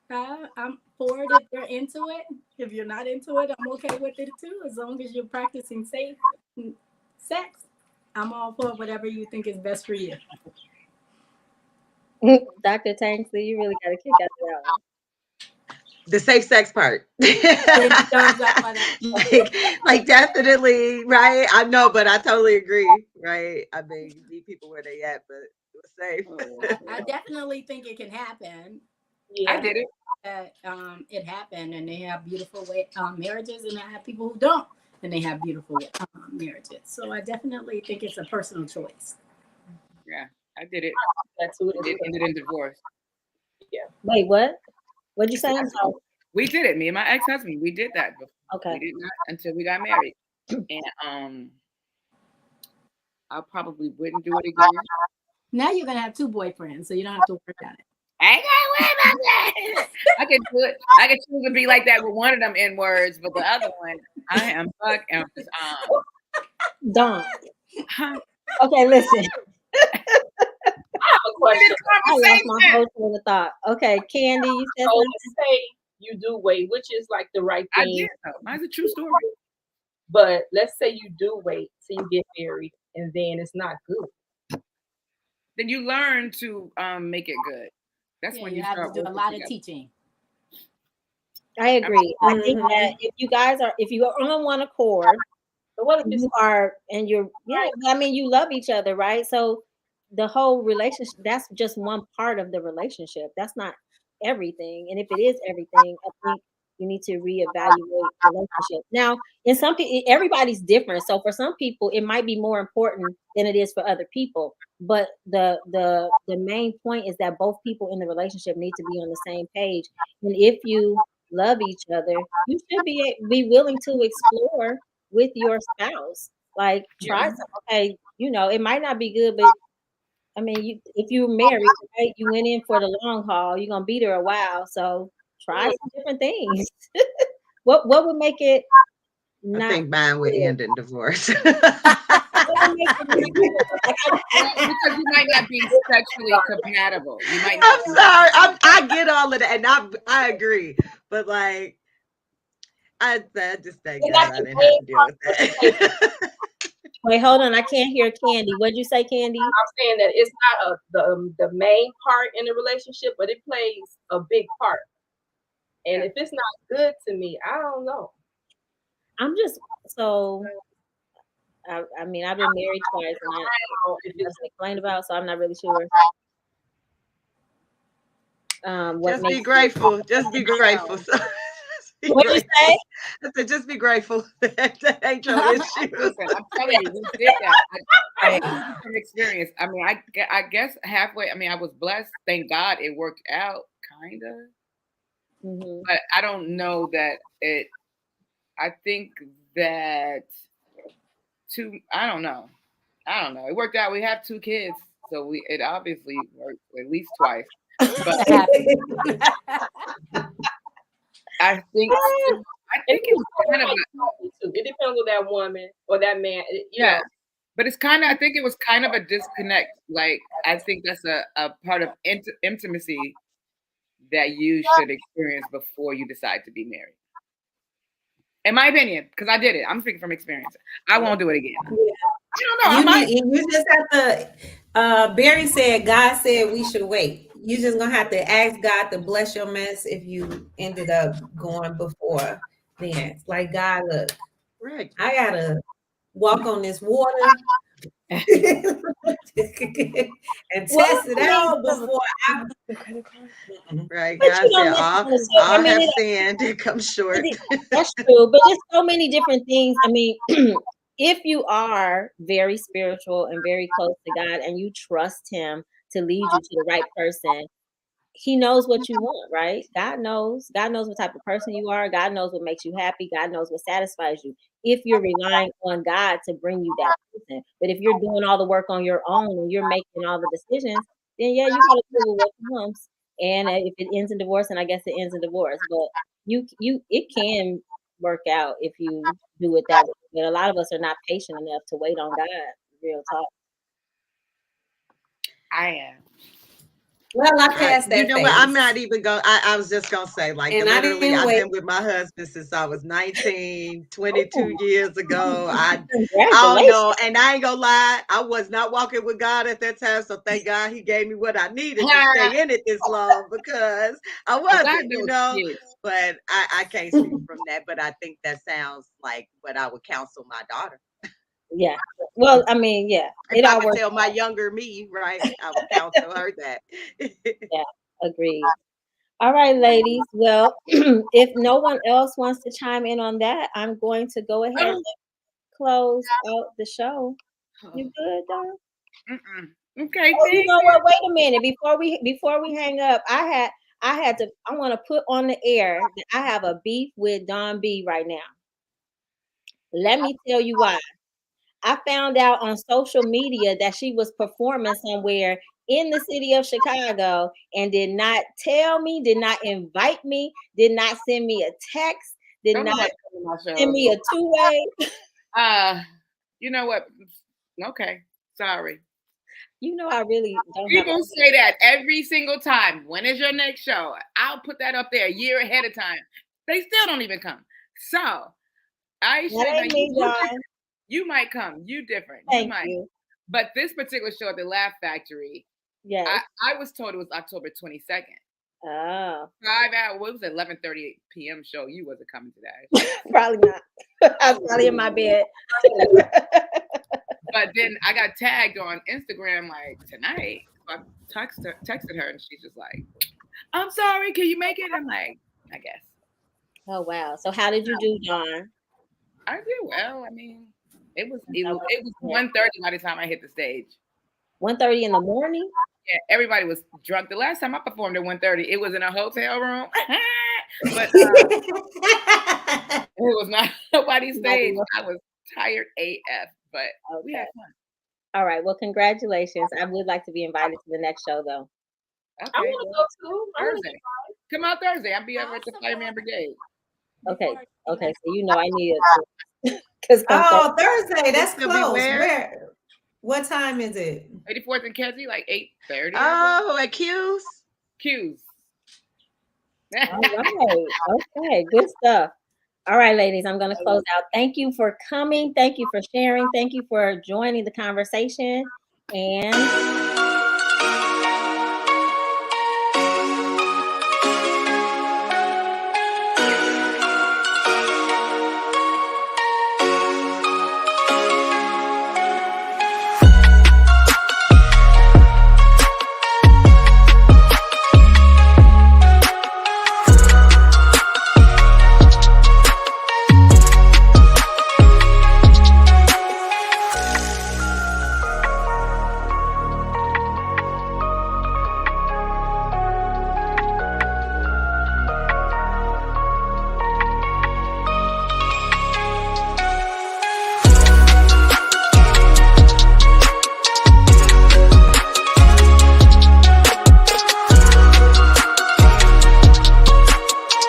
I'm for it if you're into it. If you're not into it, I'm okay with it too. As long as you're practicing safe sex, I'm all for whatever you think is best for you. Dr. Tanksley, you really got to kick out that one. The safe sex part. Thumbs up on that. like definitely, right? I know, but I totally agree, right? I mean, you meet people where they at, but it was safe. I definitely think it can happen. Yeah. I did it. It happened, and they have beautiful marriages, and I have people who don't, and they have beautiful marriages. So I definitely think it's a personal choice. Yeah, I did it. That's who it It ended in divorce. Yeah. Wait, what? What'd you say? I'm sorry. We did it. Me and my ex-husband, we did that. Okay. We did not until we got married. And I probably wouldn't do it again. Now you're gonna have 2 boyfriends, so you don't have to worry about it. I ain't gotta worry about that. I can do it. I can choose to be like that with one of them N words, but the other one, I am fuck emphasis on. Don't. Okay, listen. I have a question. I lost my whole train of thought. Okay, Candie, you said So something. let's say you do wait, which is like the right I thing. did though. Mine's a true story. But let's say you do wait till you get married and then it's not good. Then you learn to make it good. That's when you have start to do a working lot together. of teaching. I agree. I think that if you are on one accord, But what if it's you are, and you're, I mean, you love each other, right? So the whole relationship, that's just one part of the relationship. That's not everything. And if it is everything, I think you need to reevaluate relationship. Now, in some people, everybody's different. So for some people, it might be more important than it is for other people. But the main point is that both people in the relationship need to be on the same page. And if you love each other, you should be willing to explore with your spouse. Like try some, okay, it might not be good, but I mean, if you're married, right, you went in for the long haul, you're gonna be there a while. So try some different things. What would make it I not think mine would end in divorce. what would make it not good? Well, because you might not be sexually compatible. You might not. I'm sorry. I get all of that, and I agree. But like, I just thank God I didn't have to deal with that. Wait, hold on. I can't hear Candie. What'd you say, Candie? I'm saying that it's not the main part in the relationship, but it plays a big part. And if it's not good to me, I don't know. I'm just so. I mean, I've been married twice, and I just explained about, so I'm not really sure. Just be grateful. Just be grateful. What did you say? I said, just be grateful. That ain't your issue. Listen, I'm telling you, we did that. From experience. I mean, I guess halfway. I mean, I was blessed. Thank God it worked out, kind of. Mm-hmm. But I don't know that it. I think that I don't know. It worked out. We have 2 kids, so it obviously worked at least twice. But I think it's kind of it depends on that woman or that man. You know. But it's kind of, I think it was kind of a disconnect. Like, I think that's a part of intimacy that you should experience before you decide to be married. In my opinion, because I did it. I'm speaking from experience. I won't do it again. I don't know. You just have to, Barry said, God said we should wait. You just gonna have to ask God to bless your mess if you ended up going before then. Like, God, look, Right. I gotta walk on this water and test it out before I. Right. God said, all have sinned and come short. That's true, but there's so many different things. I mean, if you are very spiritual and very close to God and you trust Him to lead you to the right person, He knows what you want, right? God knows what type of person you are. God knows what makes you happy. God knows what satisfies you. If you're relying on God to bring you that person, but if you're doing all the work on your own and you're making all the decisions, then you gotta deal with what comes. And if it ends in divorce, then I guess it ends in divorce. But it can work out if you do it that way. But a lot of us are not patient enough to wait on God. Real talk. I am. Well, I passed that. You know what? I'm not even going. I was just gonna say, like, and literally, I've been with my husband since I was 19, 22 years ago. I don't know, and I ain't gonna lie, I was not walking with God at that time. So thank God He gave me what I needed to stay in it this long, because I wasn't, you know. but I can't speak from that. But I think that sounds like what I would counsel my daughter. Yeah. Well, I mean, yeah. If I could tell my younger me, right, I would counsel her that. Yeah, agreed. All right, ladies. Well, if no one else wants to chime in on that, I'm going to go ahead and close out the show. You good, Dawn? Okay. Oh, you know what? Wait a minute. Before we hang up, I want to put on the air that I have a beef with Dawn B right now. Let me tell you why. I found out on social media that she was performing somewhere in the city of Chicago and did not tell me, did not invite me, did not send me a text, did not send me a two-way. You know what? Okay, sorry. You know, I really don't. People say that every single time. When is your next show? I'll put that up there a year ahead of time. They still don't even come. So I should. You might come. You different. Thank you. But this particular show at the Laugh Factory, yes, I was told it was October 22nd. Oh. 5 hours. What was it? 11:30 p.m. show. You wasn't coming to that. Probably not. I was probably in my bed. But then I got tagged on Instagram like tonight. So I texted her and she's just like, "I'm sorry, can you make it?" I'm like, I guess. Oh wow. So how did you do, Dawn? I did well. I mean, it was 1:30 by the time I hit the stage. 1:30 in the morning? Yeah, everybody was drunk. The last time I performed at 1:30, it was in a hotel room. But it was not nobody's stage. I was tired AF, but we had fun. All right. Well, congratulations. I would like to be invited to the next show, though. Okay, I want to go too. Thursday. Come out Thursday. I'll be over at the Fireman Brigade. Okay. Okay. So you know I need it. Thursday. That's close. Where? What time is it? 84th and Kedzie, like 8:30. Oh, at Q's. All right. Okay. Good stuff. All right, ladies, I'm going to close out. Thank you for coming. Thank you for sharing. Thank you for joining the conversation. And